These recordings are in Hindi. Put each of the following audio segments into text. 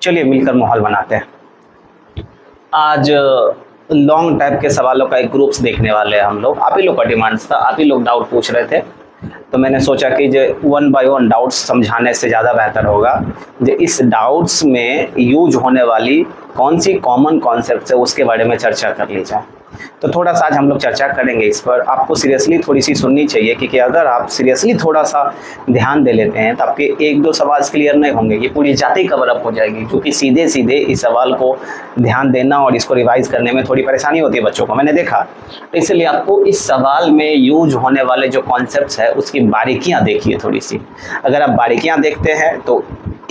चलिए मिलकर माहौल बनाते हैं। आज लॉन्ग टाइप के सवालों का एक ग्रुप्स देखने वाले हैं हम लोग। आप ही लोग का डिमांड्स था, आप ही लोग डाउट पूछ रहे थे, तो मैंने सोचा कि जो 1 बाय 1 डाउट्स समझाने से ज़्यादा बेहतर होगा जो इस डाउट्स में यूज होने वाली कौन सी कॉमन कॉन्सेप्ट है उसके बारे में चर्चा कर ली जाए। तो थोड़ा सा आज हम लोग चर्चा करेंगे इस पर। आपको सीरियसली थोड़ी सी सुननी चाहिए क्योंकि अगर आप सीरियसली थोड़ा सा ध्यान दे लेते हैं तो आपके 1-2 सवाल क्लियर नहीं होंगे, ये पूरी जाति कवर अप हो जाएगी। क्योंकि सीधे सीधे इस सवाल को ध्यान देना और इसको रिवाइज करने में थोड़ी परेशानी होती है बच्चों को, मैंने देखा। तो इसलिए आपको इस सवाल में यूज होने वाले जो कॉन्सेप्ट्स है उसकी बारीकियाँ देखिए थोड़ी सी। अगर आप बारीकियाँ देखते हैं तो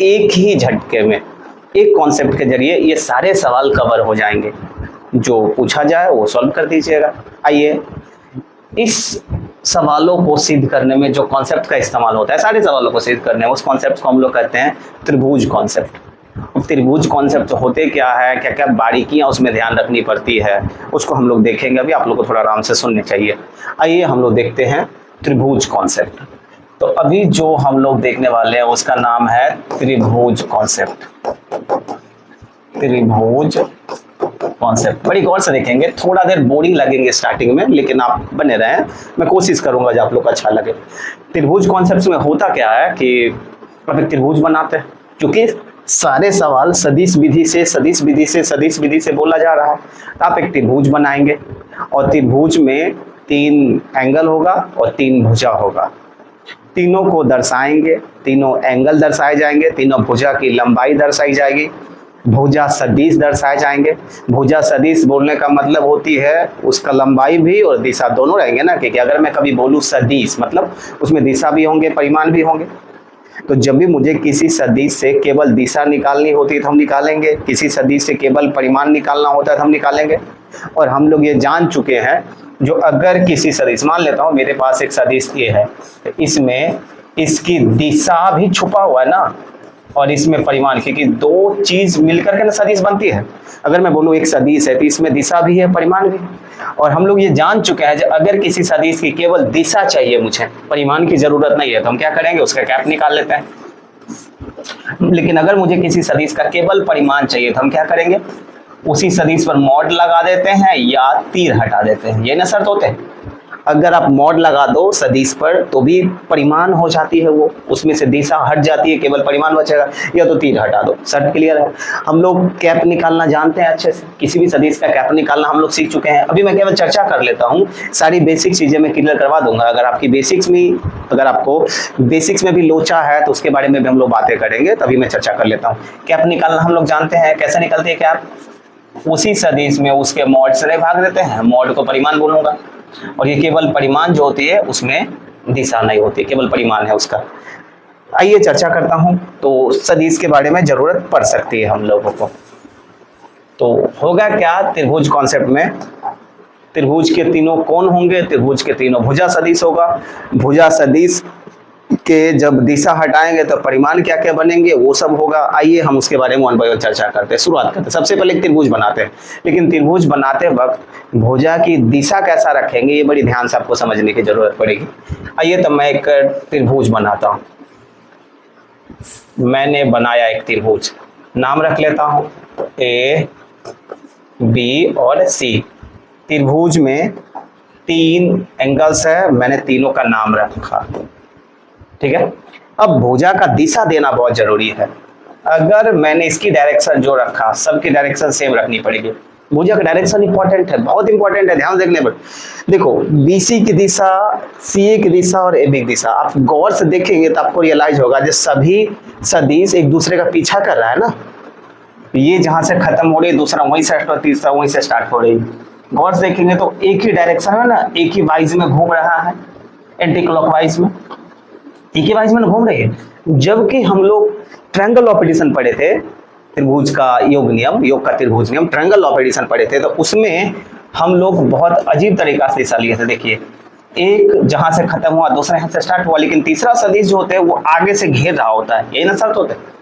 एक ही झटके में एक कॉन्सेप्ट के जरिए ये सारे सवाल कवर हो जाएंगे। जो पूछा जाए वो सॉल्व कर दीजिएगा। आइए, इस सवालों को सिद्ध करने में जो कॉन्सेप्ट का इस्तेमाल होता है, सारे सवालों को सिद्ध करने में, उस कॉन्सेप्ट को हम लोग कहते हैं त्रिभुज कॉन्सेप्ट। त्रिभुज कॉन्सेप्ट होते क्या है, क्या क्या बारीकियां उसमें ध्यान रखनी पड़ती है, उसको हम लोग देखेंगे। अभी आप लोग को थोड़ा आराम से सुनने चाहिए। आइए हम लोग देखते हैं त्रिभुज कॉन्सेप्ट। तो अभी जो हम लोग देखने वाले हैं उसका नाम है त्रिभुज कॉन्सेप्ट। त्रिभुज कॉन्सेप्ट बड़ी गौर से देखेंगे, थोड़ा देर बोरिंग लगेंगे स्टार्टिंग में, लेकिन आप बने रहें, मैं कोशिश करूंगा जो आप लोग को अच्छा लगे। त्रिभुज कॉन्सेप्ट में होता क्या है कि अब एक त्रिभुज बनाते हैं, क्योंकि सारे सवाल सदिश विधि से सदिश विधि से सदिश विधि से बोला जा रहा है। तो आप एक त्रिभुज बनाएंगे और त्रिभुज में 3 एंगल होगा और 3 भुजा होगा। तीनों को दर्शाएंगे, तीनों एंगल दर्शाए जाएंगे, तीनों भुजा की लंबाई दर्शाई जाएगी, भुजा सदिश दर्शाए जाएंगे। भुजा सदिश बोलने का मतलब होती है उसका लंबाई भी और दिशा दोनों रहेंगे ना, क्योंकि अगर मैं कभी बोलूँ सदिश मतलब उसमें दिशा भी होंगे, परिमाण भी होंगे। तो जब भी मुझे किसी सदिश से केवल दिशा निकालनी होती है तो हम निकालेंगे, किसी सदिश से केवल परिमाण निकालना होता है तो हम निकालेंगे। और हम लोग ये जान चुके हैं जो अगर किसी सदिश, मान लेता हूँ मेरे पास एक सदिश ये है, तो इसमें इसकी दिशा भी छुपा हुआ है ना, और इसमें परिमाण, क्योंकि 2 चीज मिलकर के ना सदिश बनती है। अगर मैं बोलूँ एक सदिश है तो इसमें दिशा भी है, परिमाण भी। और हम लोग ये जान चुके हैं कि अगर किसी सदिश की केवल दिशा चाहिए, मुझे परिमाण की जरूरत नहीं है, तो हम क्या करेंगे, उसका कैप निकाल लेते हैं। लेकिन अगर मुझे किसी सदिश का केवल परिमाण चाहिए तो हम क्या करेंगे, उसी सदिश पर मॉड लगा देते हैं या तीर हटा देते हैं। ये ना शर्त होते हैं, अगर आप मॉड लगा दो सदिश पर तो भी परिमाण हो जाती है, वो उसमें से दिशा हट जाती है, केवल परिमाण बचेगा, या तो तीर हटा दो। शर्त क्लियर है। हम लोग कैप निकालना जानते हैं अच्छे से, किसी भी सदिश का कैप निकालना हम लोग सीख चुके हैं। अभी मैं केवल चर्चा कर लेता हूँ, सारी बेसिक चीजें मैं क्लियर करवा दूंगा। अगर आपकी बेसिक्स में, अगर आपको बेसिक्स में भी लोचा है तो उसके बारे में भी हम लोग बातें करेंगे, तभी मैं चर्चा कर लेता हूँ। कैप निकालना हम लोग जानते हैं, कैसे निकलती है कैप, उसी सदिश में उसके मॉड से भाग देते हैं, मॉड को परिमाण बोलूंगा, और ये केवल परिमाण जो होती है उसमें दिशा नहीं होती, केवल परिमाण है उसका। आइए चर्चा करता हूं। तो सदिश के बारे में जरूरत पड़ सकती है हम लोगों को। तो होगा क्या त्रिभुज कॉन्सेप्ट में, त्रिभुज के तीनों कोण होंगे, त्रिभुज के तीनों भुजा सदिश होगा। भुजा सदिश के जब दिशा हटाएंगे तो परिमाण क्या क्या बनेंगे वो सब होगा। आइए हम उसके बारे में 1 बाय 1 चर्चा करते हैं, शुरुआत करते हैं। सबसे पहले त्रिभुज बनाते हैं, लेकिन त्रिभुज बनाते वक्त भुजा की दिशा कैसा रखेंगे ये बड़ी ध्यान से आपको समझने की जरूरत पड़ेगी। आइए तो मैं एक त्रिभुज बनाता हूं। मैंने बनाया एक त्रिभुज, नाम रख लेता हूं A, B और C। त्रिभुज में 3 एंगल्स है, मैंने तीनों का नाम रखा, ठीक है। अब भुजा का दिशा देना बहुत जरूरी है। अगर मैंने इसकी डायरेक्शन जो रखा, सबकी डायरेक्शन सेम रखनी पड़ेगी। भुजा का डायरेक्शन इंपॉर्टेंट है, बहुत इंपॉर्टेंट है, ध्यान देखने पर। देखो BC की दिशा, CA की दिशा और AB की दिशा, आप गौर से देखेंगे तो आपको रियलाइज होगा जो सभी सदिश एक दूसरे का पीछा कर रहा है ना। ये जहां से खत्म हो रही है दूसरा वहीं से स्टार्ट, तीसरा वहीं से स्टार्ट हो रही है। गौर से देखेंगे तो एक ही डायरेक्शन में ना, एक ही वाइज में घूम रहा है, एंटी क्लॉकवाइज में, एक ही वाइज में घूम रही है। जबकि हम लोग ट्रायंगल ऑफ एडिशन पढ़े थे, त्रिभुज का योग नियम, योग का त्रिभुज नियम, ट्रायंगल ऑफ एडिशन पढ़े थे, तो उसमें हम लोग बहुत अजीब तरीका से दिशा लिए थे। देखिए एक जहां से खत्म हुआ दूसरा यहां से स्टार्ट हुआ, लेकिन तीसरा सदिश जो होते हैं वो आगे से घेर रहा होता है, यही ना शर्त होते हैं।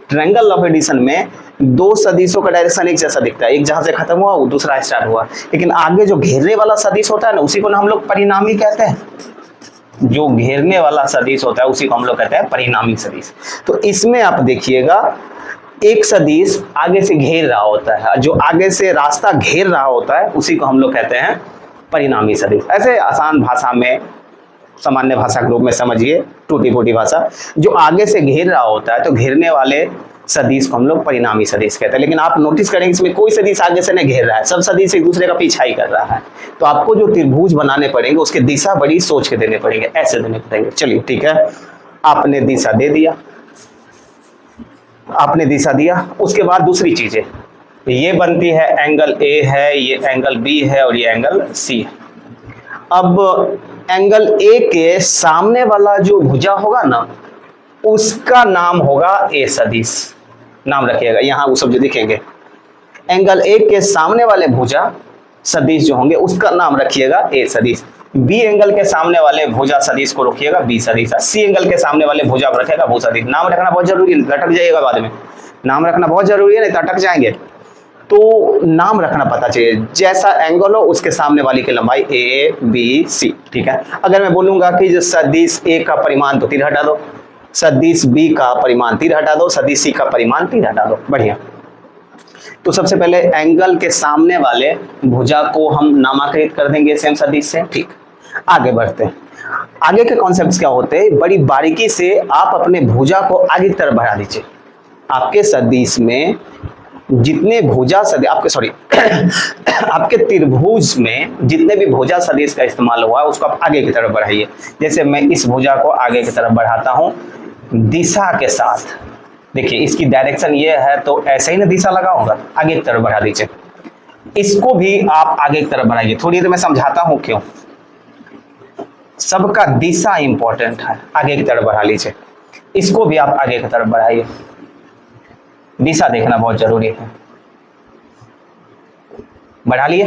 ट्रायंगल ऑफ एडिशन में 2 सदिशों का डायरेक्शन एक जैसा दिखता है, एक जहां से खत्म हुआ वो दूसरा स्टार्ट हुआ, लेकिन आगे जो घेरने वाला सदिश होता है ना उसी को ना हम लोग परिणामी कहते हैं। जो घेरने वाला सदिश होता है उसी को हम लोग कहते हैं परिणामी सदिश। तो इसमें आप देखिएगा एक सदिश आगे से घेर रहा होता है, जो आगे से रास्ता घेर रहा होता है उसी को हम लोग कहते हैं परिणामी सदिश। ऐसे आसान भाषा में, सामान्य भाषा के रूप में समझिए, टूटी फूटी भाषा, जो आगे से घेर रहा होता है तो घेरने वाले सदिश को हम लोग परिणामी सदिश कहते हैं। लेकिन आप नोटिस करेंगे इसमें कोई सदिश आगे से नहीं घेर रहा है, सब सदिश एक दूसरे का पीछा ही कर रहा है। तो आपको जो त्रिभुज बनाने पड़ेंगे उसके दिशा बड़ी सोच के देने पड़ेंगे, ऐसे देने पड़ेंगे। चलिए ठीक है, आपने दिशा दे दिया, आपने दिशा दिया। उसके बाद दूसरी चीजें ये बनती है, एंगल ए है, ये एंगल बी है और ये एंगल सी है। अब एंगल ए के सामने वाला जो भुजा होगा ना, उसका नाम होगा ए सदिश, नाम रखिएगा। यहाँ वो सब जो दिखेंगे, एंगल ए के सामने वाले भुजा सदिश जो होंगे उसका नाम रखिएगा ए सदिश। बी एंगल के सामने वाले भुजा सदिश को रखिएगा बी सदिश। सी एंगल के सामने वाले भुजा को रखेगा भू सदिश। नाम रखना बहुत जरूरी है, अटक जाइएगा बाद में, नाम रखना बहुत जरूरी है, नहीं तो अटक जाएंगे। तो नाम रखना पता चाहिए, जैसा एंगल हो उसके सामने वाली की लंबाई ए बी सी, ठीक है। अगर मैं बोलूंगा कि जो सदिश ए का परिमाण तो तीर हटा दो, सदिश बी का परिमाण तीर हटा दो, सदिश सी का परिमाण तीर हटा दो, बढ़िया। तो सबसे पहले एंगल के सामने वाले भुजा को हम नामांकित कर देंगे सेम सदिश से, ठीक। आगे बढ़ते हैं, आगे के कॉन्सेप्ट्स क्या होते हैं, बड़ी बारीकी से आप अपने भुजा को आगे की तरफ बढ़ा दीजिए। आपके सदिश में जितने भुजा सदिश आपके त्रिभुज में जितने भी भुजा सदिश का इस्तेमाल हुआ है उसको आप आगे की तरफ बढ़ाइए। जैसे मैं इस भुजा को आगे की तरफ बढ़ाता हूं दिशा के साथ, देखिए इसकी डायरेक्शन ये है तो ऐसे ही ना दिशा लगाऊंगा, आगे की तरफ बढ़ा दीजिए। इसको भी आप आगे की तरफ बढ़ाइए। थोड़ी देर मैं समझाता हूं क्यों, सबका दिशा इंपॉर्टेंट है, आगे की तरफ बढ़ा लीजिए। इसको भी आप आगे की तरफ बढ़ाइए, दिशा देखना बहुत जरूरी है। बढ़ा लिए।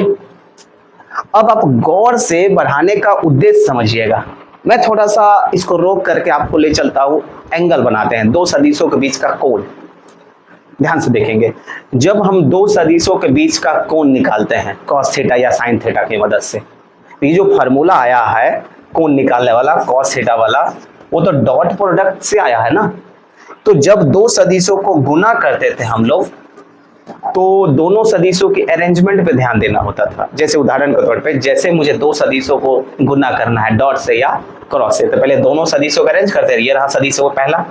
अब आप गौर से बढ़ाने का उद्देश्य समझिएगा। मैं थोड़ा सा इसको रोक करके आपको ले चलता हूं, एंगल बनाते हैं, दो सदिशों के बीच का कोण। ध्यान से देखेंगे, जब हम दो सदिशों के बीच का कोण निकालते हैं कॉस थीटा या साइन थीटा की मदद से, ये जो फार्मूला आया है कोण निकालने वाला कॉस थीटा वाला, वो तो डॉट प्रोडक्ट से आया है ना। तो जब दो सदिशों को गुना करते थे हम लोग, तो दोनों सदिशों के अरेंजमेंट पे ध्यान देना होता था। जैसे उदाहरण के तौर पे, जैसे मुझे दो सदिशों को गुना करना है डॉट से या क्रॉस से, तो पहले दोनों सदिशों को अरेंज करते हैं। ये रहा सदिश वो पहला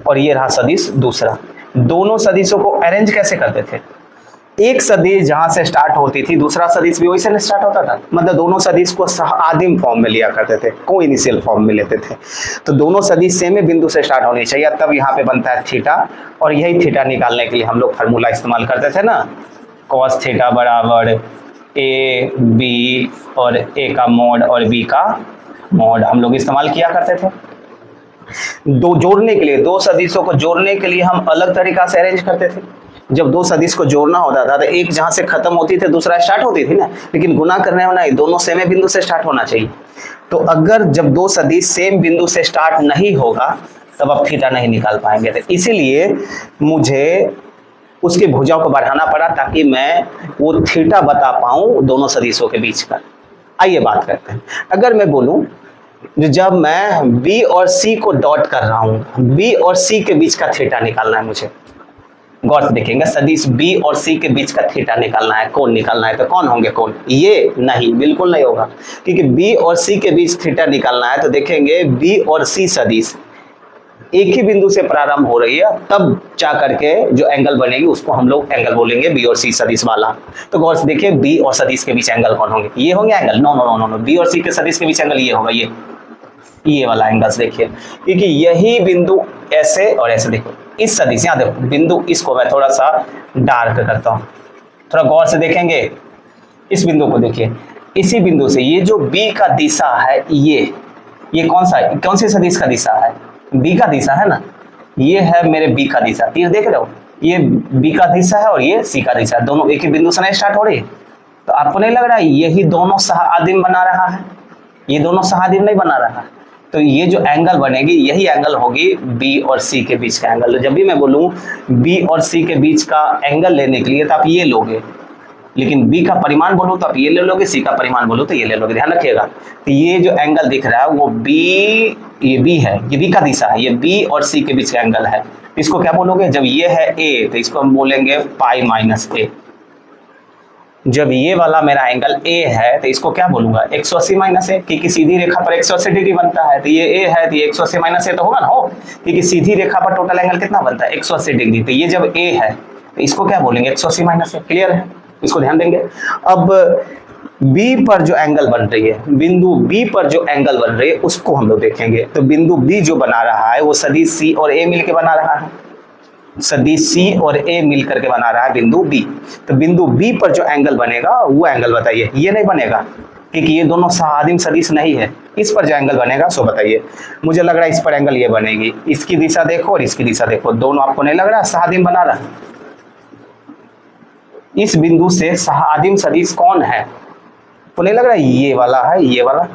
और ये रहा सदिश दूसरा। दोनों सदिशों को अरेंज कैसे करते थे, एक सदिश जहां से स्टार्ट होती थी दूसरा सदिश भी वही से स्टार्ट होता था। मतलब दोनों सदिश को आदिम फॉर्म में लिया करते थे, को इनिशियल फॉर्म में लेते थे। तो दोनों सदिश सेम बिंदु से स्टार्ट होनी चाहिए, तब यहाँ पे बनता है थीटा। और यही थीटा निकालने के लिए हम लोग फार्मूला इस्तेमाल करते थे ना, कॉस थीटा बराबर ए बी और ए का मोड और बी का मोड हम लोग इस्तेमाल किया करते थे। दो जोड़ने के लिए, दो सदिशों को जोड़ने के लिए हम अलग तरीका से अरेंज करते थे। जब दो सदिश को जोड़ना होता था तो एक जहां से खत्म होती थी दूसरा स्टार्ट होती थी ना, लेकिन गुना करने वाला दोनों सेम बिंदु से स्टार्ट होना चाहिए। तो अगर जब दो सदिश सेम बिंदु से स्टार्ट नहीं होगा तब आप थीटा नहीं निकाल पाएंगे। तो इसीलिए मुझे उसकी भुजा को बढ़ाना पड़ा ताकि मैं वो थीटा बता पाऊं दोनों सदिशों के बीच का। आइए बात करते हैं। अगर मैं बोलूं जब मैं B और C को डॉट कर रहा हूं, B और C के बीच का थीटा निकालना है मुझे। गौर से देखेंगे, सदिश B और C के बीच का थीटा निकालना है, कोण निकालना है, तो कौन होंगे कोण? ये नहीं, बिल्कुल नहीं होगा, क्योंकि B और C के बीच थीटा निकालना है तो देखेंगे B और C सदिश एक ही बिंदु से प्रारंभ हो रही है, तब जा करके जो एंगल बनेगी उसको हम लोग एंगल बोलेंगे B और C सदिश वाला। तो गौर से देखिए, B और सदिश के बीच एंगल कौन होंगे? ये होंगे angle? No no no no, B और C के सदिश के बीच एंगल ये होगा, ये वाला एंगल देखिए, क्योंकि यही बिंदु ऐसे और ऐसे, देखो इस सदिश, यहाँ देखो बिंदु, इसको मैं थोड़ा सा डार्क करता हूँ, थोड़ा गौर से देखेंगे इस बिंदु को, देखिए इसी बिंदु से ये जो B का दिशा है, ये कौन सा है, कौन सी सदिश का दिशा है? B का दिशा है ना, ये है मेरे B का दिशा, तीर देख रहे हो, ये B का दिशा है और ये C का दिशा, दोनों एक ही बिंदु से नहीं स्टार्ट हो रही है। तो आपको नहीं लग रहा है यही दोनों सहादिम बना रहा है? ये दोनों सहादिम नहीं बना रहा है। तो ये जो एंगल बनेगी यही एंगल होगी B और C के बीच का एंगल। जब भी मैं बोलूं B और C के बीच का एंगल लेने के लिए तो आप ये लोगे, लेकिन B का परिमाण बोलो तो आप ये ले लोगे, C का परिमाण बोलो तो ये ले लोगे। ध्यान रखिएगा, तो ये जो एंगल दिख रहा है वो B, ये B है, ये B का दिशा है, ये B और C के बीच का एंगल है। इसको क्या बोलोगे? जब ये है ए तो इसको हम बोलेंगे पाई माइनस ए। जब ये वाला मेरा एंगल ए है तो इसको क्या बोलूंगा? 180 माइनस ए, क्योंकि सीधी रेखा पर 180 डिग्री बनता है, तो ये ए है तो ये 180 माइनस ए तो होगा ना, हो, क्योंकि सीधी रेखा पर टोटल एंगल कितना बनता है? 180 डिग्री। तो ये जब ए है तो इसको क्या बोलेंगे? 180 माइनस ए। क्लियर है? इसको ध्यान देंगे। अब बी पर जो एंगल बन रही है, बिंदु बी पर जो एंगल बन रही है उसको हम लोग देखेंगे। तो बिंदु बी जो बना रहा है वो सदिश सी और ए मिलकर बना रहा है, सदिश सी और ए मिलकर के बना रहा है बिंदु बी। तो बिंदु बी पर जो एंगल बनेगा वो एंगल बताइए। ये नहीं बनेगा क्योंकि ये दोनों सहादिम सदिश नहीं है। इस पर जो एंगल बनेगा सो बताइए। मुझे लग रहा है इस पर एंगल ये बनेगी। इसकी दिशा देखो और इसकी दिशा देखो, दोनों आपको नहीं लग रहा सहादिम बना रहा है? इस बिंदु से सहादिम सदिश कौन है? तो नहीं लग रहा है ये वाला है, ये वाला,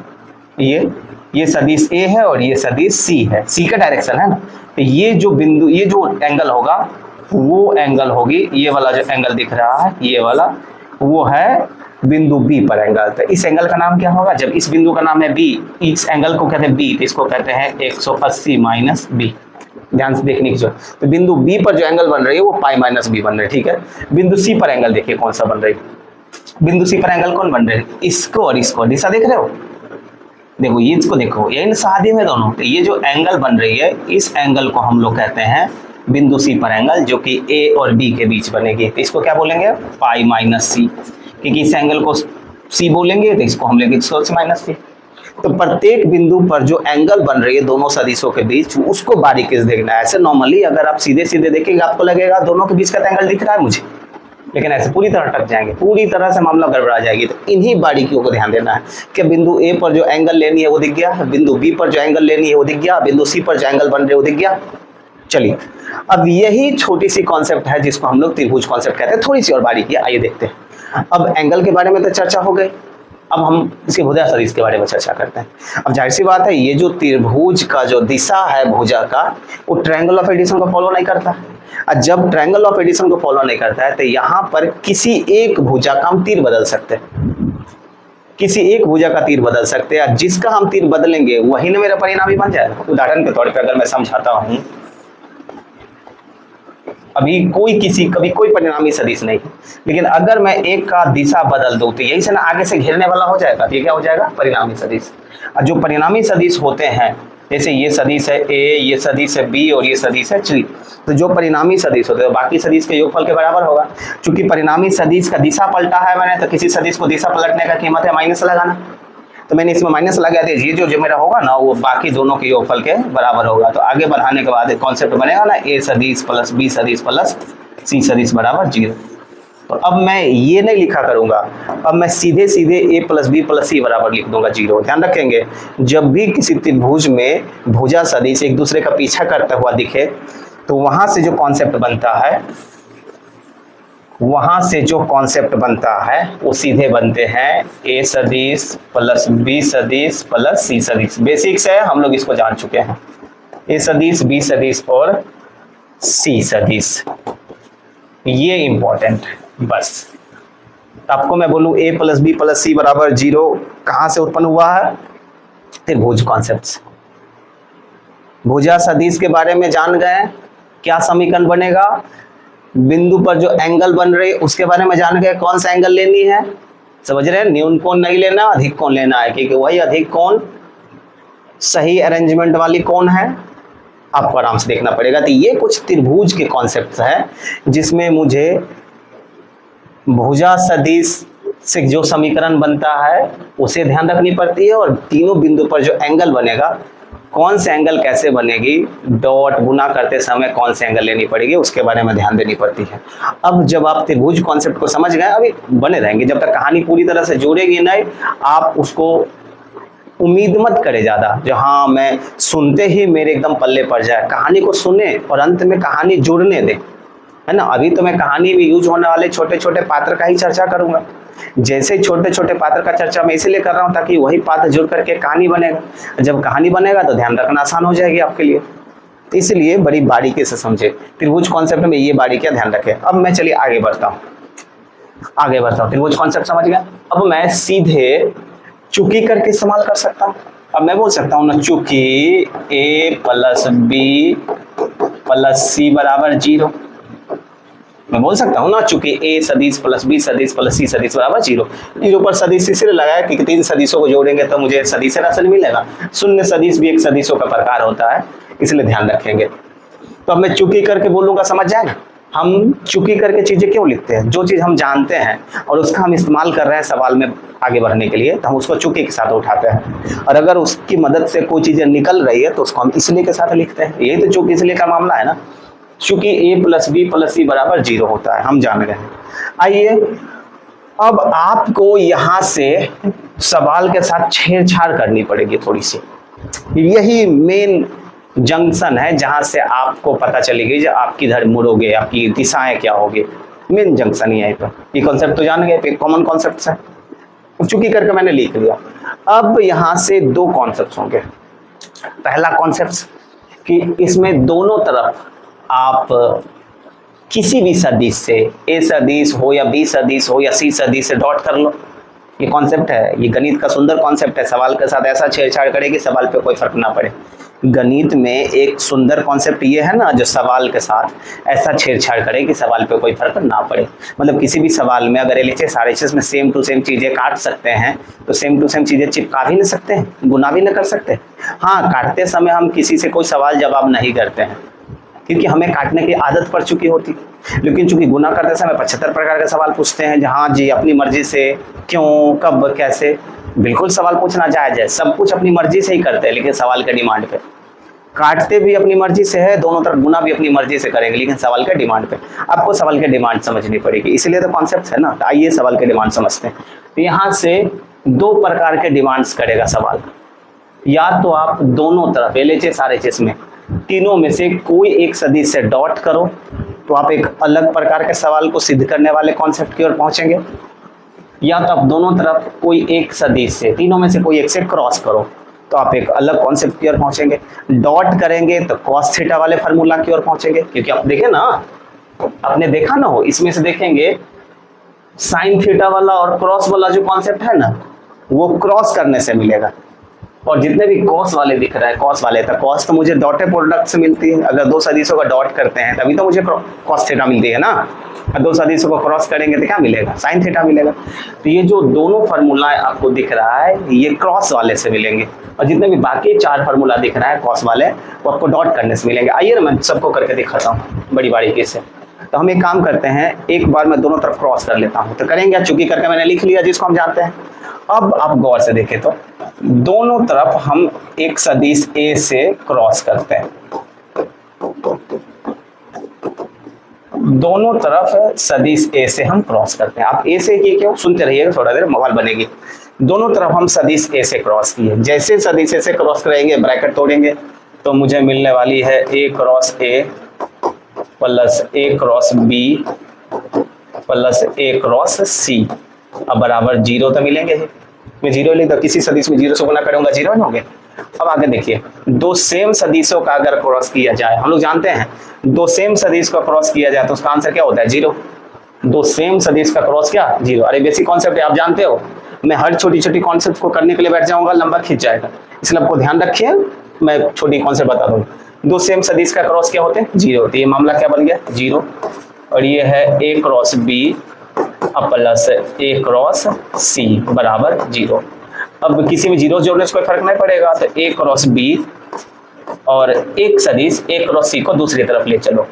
ये सदिश ए है और ये सदिश सी है, सी का डायरेक्शन है ना। तो ये जो बिंदु, ये जो एंगल होगा वो एंगल होगी, ये वाला जो एंगल दिख रहा है ये वाला, वो है बिंदु बी पर एंगल। तो इस एंगल का नाम क्या होगा? जब इस बिंदु का नाम है बी, इस एंगल को कहते हैं बी, तो इसको कहते हैं 180 माइनस बी। ध्यान से देखने की जरूरत। तो बिंदु बी पर जो एंगल बन रही है वो पाई माइनस बी बन रही है, ठीक है। बिंदु सी पर एंगल देखिए कौन सा बन रही है। बिंदु सी पर एंगल कौन बन रहे हैं? इसको और इसको, दिशा देख रहे हो? देखो ये, इसको देखो, ये इन शादी में दोनों। तो ये जो एंगल बन रही है इस एंगल को हम लोग कहते हैं बिंदु सी पर एंगल, जो कि ए और बी के बीच बनेगी। तो इसको क्या बोलेंगे? पाई माइनस सी, क्योंकि इस एंगल को सी बोलेंगे तो इसको हम लेंगे 180 माइनस सी। तो प्रत्येक बिंदु पर जो एंगल बन रही है दोनों सदिशों के बीच, उसको बारीकी से देखना है। ऐसे नॉर्मली अगर आप सीधे सीधे देखेंगे आपको लगेगा दोनों के बीच का एंगल दिख रहा है मुझे, लेकिन ऐसे पूरी तरह अटक जाएंगे, पूरी तरह से मामला गड़बड़ा जाएगी। तो इन्हीं बारीकियों को ध्यान देना है कि बिंदु ए पर जो एंगल लेनी है वो दिख गया, बिंदु बी पर जो एंगल लेनी है वो दिख गया, बिंदु सी पर जो एंगल बन रहे हैं वो दिख गया। चलिए, अब यही छोटी सी कॉन्सेप्ट है जिसको हम लोग त्रिभुज कॉन्सेप्ट कहते हैं। थोड़ी सी और बारीकी, आइए देखते हैं। अब एंगल के बारे में तो चर्चा हो गई, अब हम इसके भुजा सदिश के बारे में चर्चा करते हैं। अब जाहिर सी बात है, ये जो त्रिभुज का जो दिशा है भुजा का, वो ट्रायंगल ऑफ एडिशन को फॉलो नहीं करता। और जब ट्रायंगल ऑफ एडिशन को फॉलो नहीं करता है तो यहाँ पर किसी एक भुजा का हम तीर बदल सकते हैं, किसी एक भुजा का तीर बदल सकते हैं। जिसका हम तीर बदलेंगे वही ना मेरा परिणामी बन जाएगा। उदाहरण के तौर पे अगर मैं समझाता हूँ, अभी कभी कोई परिणामी सदिश नहीं, लेकिन अगर मैं एक का दिशा बदल दूं तो यही से ना आगे से घेरने वाला हो जाएगा, तो ये क्या हो जाएगा? परिणामी सदिश। और जो परिणामी सदिश होते हैं, जैसे ये सदिश है ए, ये सदिश है बी और ये सदिश है सी, तो जो परिणामी सदिश होते हैं बाकी सदिश के योगफल के बराबर होगा। चूंकि परिणामी सदिश का दिशा पलटा है मैंने, तो किसी सदिश को दिशा पलटने का कीमत है माइनस लगाना, तो मैंने इसमें माइनस लगा दिया। ये जो मेरा होगा ना वो बाकी दोनों के योगफल के बराबर होगा। तो आगे बढ़ाने के बाद कॉन्सेप्ट बनेगा ना, ए सदिश प्लस बी सदिश प्लस सी सदिश बराबर 0। तो अब मैं ये नहीं लिखा करूंगा, अब मैं सीधे सीधे ए प्लस बी प्लस सी बराबर लिख दूंगा 0। ध्यान रखेंगे, जब भी किसी त्रिभुज में भुजा सदिश एक दूसरे का पीछा करता हुआ दिखे तो वहां से जो कॉन्सेप्ट बनता है वो सीधे बनते हैं ए सदिश प्लस बी सदिश प्लस सी सदिश। बेसिक्स है, हम लोग इसको जान चुके हैं, ए सदिश बी सदिश और सी सदिश, ये इंपॉर्टेंट है। बस आपको मैं बोलूं ए प्लस बी प्लस सी बराबर 0 कहां से उत्पन्न हुआ है? त्रिभुज कॉन्सेप्ट से। भुजा सदिश के बारे में जान गए, क्या समीकरण बनेगा? बिंदु पर जो एंगल बन रही है उसके बारे में जान गए, कौन सा एंगल लेनी है, समझ रहे हैं? न्यून कोण नहीं लेना, अधिक कोण लेना है, क्योंकि वही अधिक कोण सही अरेंजमेंट वाली कोण है। आपको आराम से देखना पड़ेगा। तो ये कुछ त्रिभुज के कॉन्सेप्ट है जिसमें मुझे भुजा सदिश से जो समीकरण बनता है उसे ध्यान रखनी पड़ती है, और तीनों बिंदु पर जो एंगल बनेगा, कौन से एंगल कैसे बनेगी, डॉट गुना करते समय कौन से एंगल लेनी पड़ेगी, उसके बारे में ध्यान देनी पड़ती है। अब जब आप त्रिभुज कॉन्सेप्ट को समझ गए, अभी बने रहेंगे जब तक कहानी पूरी तरह से जोड़ेगी नहीं, आप उसको उम्मीद मत करें ज़्यादा, जो हाँ मैं सुनते ही मेरे एकदम पल्ले पड़ जाए। कहानी को सुने और अंत में कहानी जुड़ने दें, है ना। अभी तो मैं कहानी में यूज होने वाले छोटे छोटे पात्र का ही चर्चा करूंगा। जैसे छोटे छोटे पात्र का चर्चा मैं इसीलिए कर रहा हूँ ताकि वही पात्र जुड़ करके कहानी बनेगा। जब कहानी बनेगा तो ध्यान रखना आसान हो जाएगी आपके लिए, इसलिए बड़ी बारीकी से समझे। त्रिभुज कॉन्सेप्ट में ये बारीकियां ध्यान रखें। अब मैं चलिए आगे बढ़ता हूँ। त्रिभुज कॉन्सेप्ट समझ गया। अब मैं सीधे चूकी करके इस्तेमाल कर सकता हूँ। अब मैं बोल सकता हूँ ना, चूकी ए प्लस बी प्लस सी बराबर 0। मैं बोल सकता हूँ ना, चूंकि ए सदिश प्लस बी सदिश प्लस सी सदिश बराबर 0। 0 पर सदिश इसलिए लगाया कि 3 सदिशों को जोड़ेंगे तो मुझे सदिश राशि मिलेगा। शून्य सदिश भी एक सदिशों का प्रकार होता है, इसलिए ध्यान रखेंगे। तो अब मैं चूंकि करके बोलूंगा, समझ जाए ना। हम चूंकि करके चीजें क्यों लिखते हैं? जो चीज हम जानते हैं और उसका हम इस्तेमाल कर रहे हैं सवाल में आगे बढ़ने के लिए, तो हम उसको चूंकि के साथ उठाते हैं। और अगर उसकी मदद से कोई चीजें निकल रही है तो उसको हम इसलिए के साथ लिखते हैं। यही तो चूंकि इसलिए का मामला है ना। चूंकि ए प्लस बी प्लस सी बराबर 0 होता है, हम जान रहे हैं। आइए अब आपको यहां से सवाल के साथ छेड़छाड़ करनी पड़ेगी थोड़ी सी। यही मेन जंक्शन है जहां से आपको पता चलेगी जो आप किधर मुड़ोगे, आपकी दिशाएं क्या होगी। मेन जंक्शन ही है तो ये कॉन्सेप्ट तो जान गए, कॉमन कॉन्सेप्ट है। चूंकि करके मैंने लिख लिया। अब यहां से दो कॉन्सेप्ट होंगे। पहला कॉन्सेप्ट कि इसमें दोनों तरफ आप किसी भी सदिश से, ए सदिश हो या बी सदिश हो या सी सदिश से डॉट कर लो। ये कॉन्सेप्ट है, ये गणित का सुंदर कॉन्सेप्ट है। सवाल के साथ ऐसा छेड़छाड़ करे कि सवाल पे कोई फर्क ना पड़े। गणित में एक सुंदर कॉन्सेप्ट ये है ना, जो सवाल के साथ ऐसा छेड़छाड़ करे कि सवाल पे कोई फर्क ना पड़े। मतलब किसी भी सवाल में अगर LHS RHS में सेम टू सेम चीजें काट सकते हैं तो सेम टू सेम चीजें चिपका भी नहीं सकते हैं, गुना भी नहीं कर सकते। हाँ, काटते समय हम किसी से कोई सवाल जवाब नहीं करते हैं क्योंकि हमें काटने की आदत पड़ चुकी होती। लेकिन चूंकि गुना करते समय 75 प्रकार के सवाल पूछते हैं, जहाँ जी अपनी मर्जी से, क्यों, कब, कैसे, बिल्कुल सवाल पूछना जायज है। सब कुछ अपनी मर्जी से ही करते हैं, लेकिन सवाल के डिमांड पे। काटते भी अपनी मर्जी से है, दोनों तरफ गुना भी अपनी मर्जी से करेंगे, लेकिन सवाल के डिमांड पे। आपको सवाल के डिमांड समझनी पड़ेगी, इसलिए तो कॉन्सेप्ट है ना। तो आइए सवाल के डिमांड समझते हैं। तो यहाँ से दो प्रकार के डिमांड्स करेगा सवाल। या तो आप दोनों तरफ LHS RHS में तीनों में से कोई एक सदिश से डॉट करो तो आप एक अलग प्रकार के सवाल को सिद्ध करने वाले कॉन्सेप्ट की ओर पहुंचेंगे। या तो आप दोनों तरफ कोई एक सदिश से, तीनों में से कोई एक से क्रॉस करो तो आप एक अलग कॉन्सेप्ट की ओर पहुंचेंगे। डॉट करेंगे तो कॉस थीटा वाले फार्मूला की ओर पहुंचेंगे। क्योंकि आप देखें ना, आपने देखा ना हो, इसमें से देखेंगे साइन थीटा वाला और क्रॉस वाला जो कॉन्सेप्ट है ना, वो क्रॉस करने से मिलेगा। और जितने भी कॉस वाले दिख रहा है, कॉस वाले, तो कॉस तो मुझे डॉटेड प्रोडक्ट से मिलती है। अगर दो सदिशों का डॉट करते हैं तभी तो मुझे कॉस थीटा मिलती है ना। दो सदिशों को क्रॉस करेंगे तो क्या मिलेगा? साइन थीटा मिलेगा। तो ये जो दोनों फार्मूला आपको दिख रहा है, ये क्रॉस वाले से मिलेंगे। और जितने भी बाकी चार फार्मूला दिख रहा है कॉस वाले, वो आपको डॉट करने से मिलेंगे। आइए ना, मैं सबको करके दिखाता हूँ बड़ी बारीकी से। तो हम एक काम करते हैं, एक बार मैं दोनों तरफ क्रॉस कर लेता हूँ। तो करेंगे, चूंकि करके मैंने लिख लिया जिसको हम जानते हैं। अब आप गौर से देखें तो दोनों तरफ हम एक सदिश ए से क्रॉस करते हैं। दोनों तरफ सदिश ए से हम क्रॉस करते हैं। आप ए से किए क्यों, सुनते रहिएगा, थोड़ा देर मोबाइल बनेगी। दोनों तरफ हम सदिश ए से क्रॉस किए। जैसे सदिश ए से क्रॉस करेंगे, ब्रैकेट तोड़ेंगे तो मुझे मिलने वाली है A cross A plus A cross B plus A cross C. अब बराबर 0 तो मिलेंगे ही। मैं 0 लिख, किसी सदिश में 0 से गुना करूंगा 0 नहीं होंगे। अब आगे देखिए, दो सेम सदिशों का अगर क्रॉस किया जाए, हम लोग जानते हैं दो सेम सदिश का क्रॉस किया जाए तो उसका आंसर क्या होता है? 0। दो सेम सदिश का क्रॉस क्या? 0। अरे बेसिक कॉन्सेप्ट है, आप जानते हो। मैं हर छोटी छोटी कॉन्सेप्ट को करने के लिए बैठ जाऊंगा, लंबा खींच जाएगा। इसलिए आपको ध्यान रखिए, मैं छोटी कॉन्सेप्ट बता दूंगा। दो सेम सदिश का क्रॉस क्या होते हैं? 0। तो ये मामला क्या बन गया? 0। और ये है A cross B plus A cross सी बराबर 0। अब किसी में 0 जोड़ने से कोई फर्क नहीं पड़ेगा, तो ए क्रॉस बी और एक सदिश ए क्रॉस सी को दूसरी तरफ ले चलो,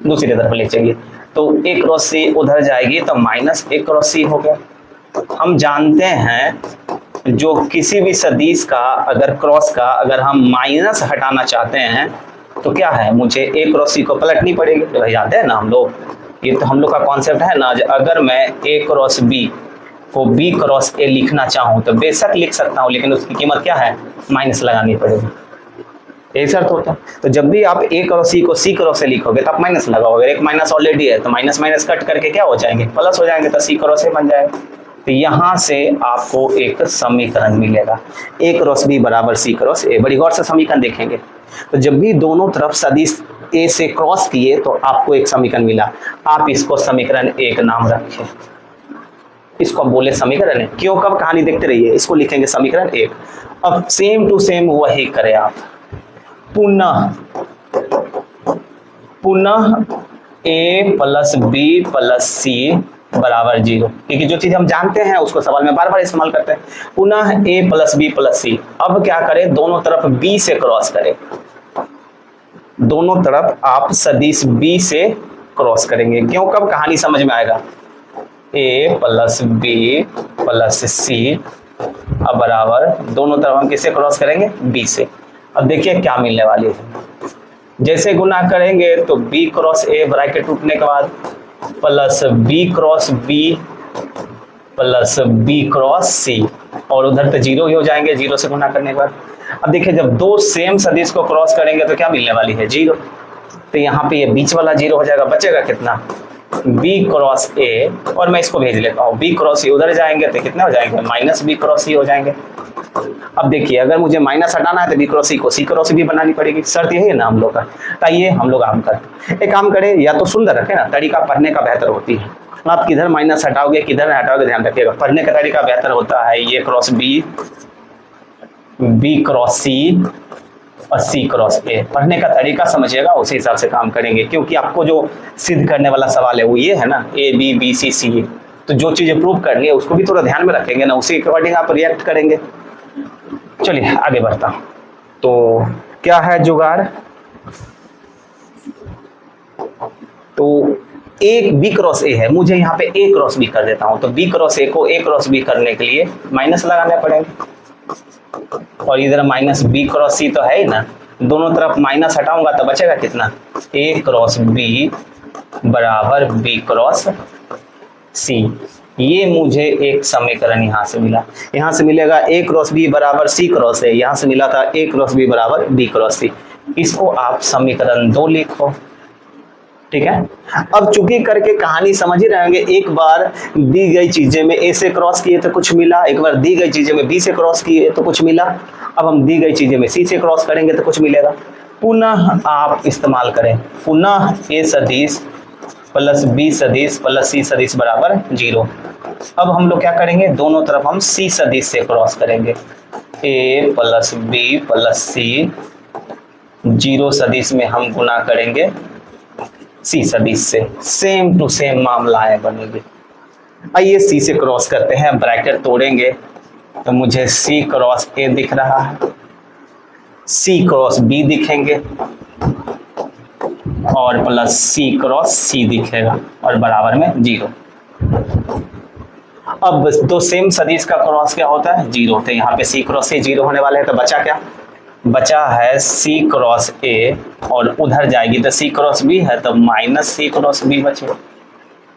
दूसरी तरफ ले चलिए। तो ए क्रॉस सी उधर जाएगी तो माइनस ए क्रॉस सी हो गया। हम जानते हैं जो किसी भी सदिश का अगर क्रॉस का अगर हम माइनस हटाना चाहते हैं तो क्या है, मुझे ए क्रॉस सी को पलटनी पड़ेगी। तो याद है ना हम लोग, ये तो हम लोग का कॉन्सेप्ट है ना। अगर मैं ए क्रॉस बी को बी क्रॉस ए लिखना चाहूँ तो बेशक लिख सकता हूँ, लेकिन उसकी कीमत क्या है? माइनस लगानी पड़ेगी। एक शर्त होता है। तो जब भी आप ए क्रॉस सी को सी क्रॉस से लिखोगे तो आप माइनस लगाओगे। एक माइनस ऑलरेडी है तो माइनस माइनस कट करके क्या हो जाएंगे? प्लस हो जाएंगे, तो सी क्रॉस ए बन जाएगा। तो यहाँ से आपको एक समीकरण मिलेगा, ए क्रॉस बी बराबर सी क्रॉस ए। बड़ी गौर से समीकरण देखेंगे तो जब भी दोनों तरफ सदिश ए से क्रॉस किए तो आपको एक समीकरण मिला। आप इसको समीकरण 1 नाम रखें, इसको बोले समीकरण 1। क्यों, कब, कहानी देखते रहिए। इसको लिखेंगे समीकरण 1। अब सेम टू सेम वही करें आप, पुनः पुनः a plus b plus c बराबर 0, क्योंकि जो चीज हम जानते हैं उसको सवाल में बार बार इस्तेमाल करते हैं। पुनः a plus b plus c, अब क्या करें, दोनों तरफ b से क्रॉस करें, दोनों तरफ आप सदिश b से क्रॉस करेंगे। क्यों, कब कहानी समझ में आएगा। a plus b plus c अब बराबर दोनों तरफ हम किससे क्रॉस करेंगे, b से। अब देखिए क्या मिलने वाली है, जैसे गुना करेंगे तो b क्रॉस a ब्रैकेट टूटने के बाद plus b cross b plus b cross c, और उधर तो जीरो ही हो जाएंगे जीरो से गुना करने के बाद। अब देखिए जब दो सेम सदिश को क्रॉस करेंगे तो क्या मिलने वाली है, जीरो। तो यहाँ पे ये बीच वाला जीरो हो जाएगा, बचेगा कितना, b क्रॉस a, और मैं इसको भेज लेता हूँ, b क्रॉस c उधर जाएंगे तो कितने हो जाएंगे, माइनस b क्रॉस c हो जाएंगे। अब देखिए अगर मुझे माइनस हटाना है तो b क्रॉस c को c क्रॉस b बनानी पड़ेगी, शर्त यही है ना हम लोग का। तो आइए हम लोग आम करते, एक काम करें, या तो सुंदर रखें ना, तरीका पढ़ने का बेहतर होती है। आप किधर माइनस हटाओगे किधर हटाओगे ध्यान रखिएगा, पढ़ने का तरीका बेहतर होता है ये cross b, b cross c और c क्रॉस a। पढ़ने का तरीका समझिएगा, उसी हिसाब से काम करेंगे, क्योंकि आपको जो सिद्ध करने वाला सवाल है वो ये है ना, a b b c c a, तो जो चीजें प्रूव करनी है उसको भी थोड़ा ध्यान में रखेंगे ना, उसी के अकॉर्डिंग आप रिएक्ट करेंगे। चलिए आगे बढ़ता हूं, तो क्या है जुगाड़, तो एक b क्रॉस a है, मुझे यहाँ पे a क्रॉस b कर देता हूं, तो b क्रॉस a को a क्रॉस b करने के लिए माइनस लगाने पड़ेंगे, और इधर माइनस b क्रॉस c तो है ही ना, दोनों तरफ माइनस हटाऊंगा तो बचेगा कितना, a क्रॉस b बराबर b क्रॉस c। ये मुझे एक समीकरण यहाँ से मिला, यहाँ से मिलेगा a क्रॉस b बराबर c क्रॉस a, यहाँ से मिला था a क्रॉस b बराबर b क्रॉस c। इसको आप समीकरण 2 लिखो, ठीक है। अब चूंकि करके कहानी समझ ही रहेंगे, एक बार दी गई चीजें में a से क्रॉस किए तो कुछ मिला, एक बार दी गई चीजें में b से क्रॉस किए तो कुछ मिला, अब हम दी गई चीजें में c से क्रॉस करेंगे तो कुछ मिलेगा। पुनः आप इस्तेमाल करें, पुनः a सदिश प्लस b सदिश प्लस c सदिश बराबर 0। अब हम लोग क्या करेंगे, दोनों तरफ हम c सदिश से क्रॉस करेंगे, a plus b plus c, 0 सदिश में हम गुना करेंगे c सदिश से, सेम टू सेम मामला है बनेंगे। आइए c से क्रॉस करते हैं, ब्रैकेट तोड़ेंगे तो मुझे c क्रॉस a दिख रहा है, c क्रॉस b दिखेंगे, और प्लस c क्रॉस c दिखेगा, और बराबर में 0। अब दो सेम सदिश का क्रॉस क्या होता है, 0 होते हैं, यहाँ पे c क्रॉस a 0 होने वाले हैं, तो बचा क्या, बचा है c क्रॉस a, और उधर जाएगी तो c क्रॉस b है तो माइनस c क्रॉस b बचे।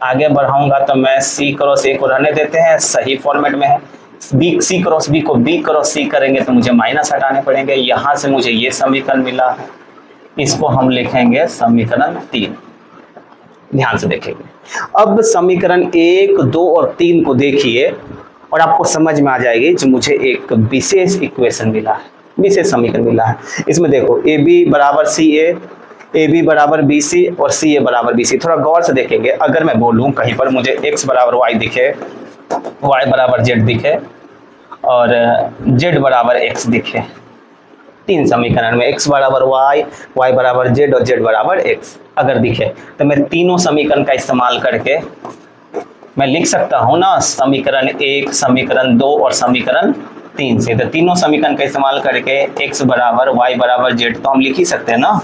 आगे बढ़ाऊंगा तो मैं c क्रॉस a को रहने देते हैं, सही फॉर्मेट में है, c क्रॉस b को b क्रॉस c करेंगे तो मुझे माइनस हटाने पड़ेंगे, यहाँ से मुझे ये समीकरण मिला है, इसको हम लिखेंगे समीकरण 3। ध्यान से देखेंगे, अब समीकरण 1, 2 और 3 को देखिए और आपको समझ में आ जाएगी जो मुझे एक विशेष इक्वेशन मिला है, विशेष समीकरण मिला है। इसमें देखो ए बी बराबर सी ए बी बराबर बी सी और सी ए बराबर बी सी। थोड़ा गौर से देखेंगे, अगर मैं बोलूँ कहीं पर मुझे x बराबर y दिखे, y बराबर z दिखे और z बराबर x दिखे, तीन समीकरण में x बराबर y, y बराबर z और z बराबर x अगर दिखे, तो मैं तीनों समीकरण का इस्तेमाल करके मैं लिख सकता हूँ ना समीकरण 1, समीकरण 2 और समीकरण 3 से। तो तीनों समीकरण का इस्तेमाल करके x बराबर y बराबर z तो हम लिख ही सकते हैं ना,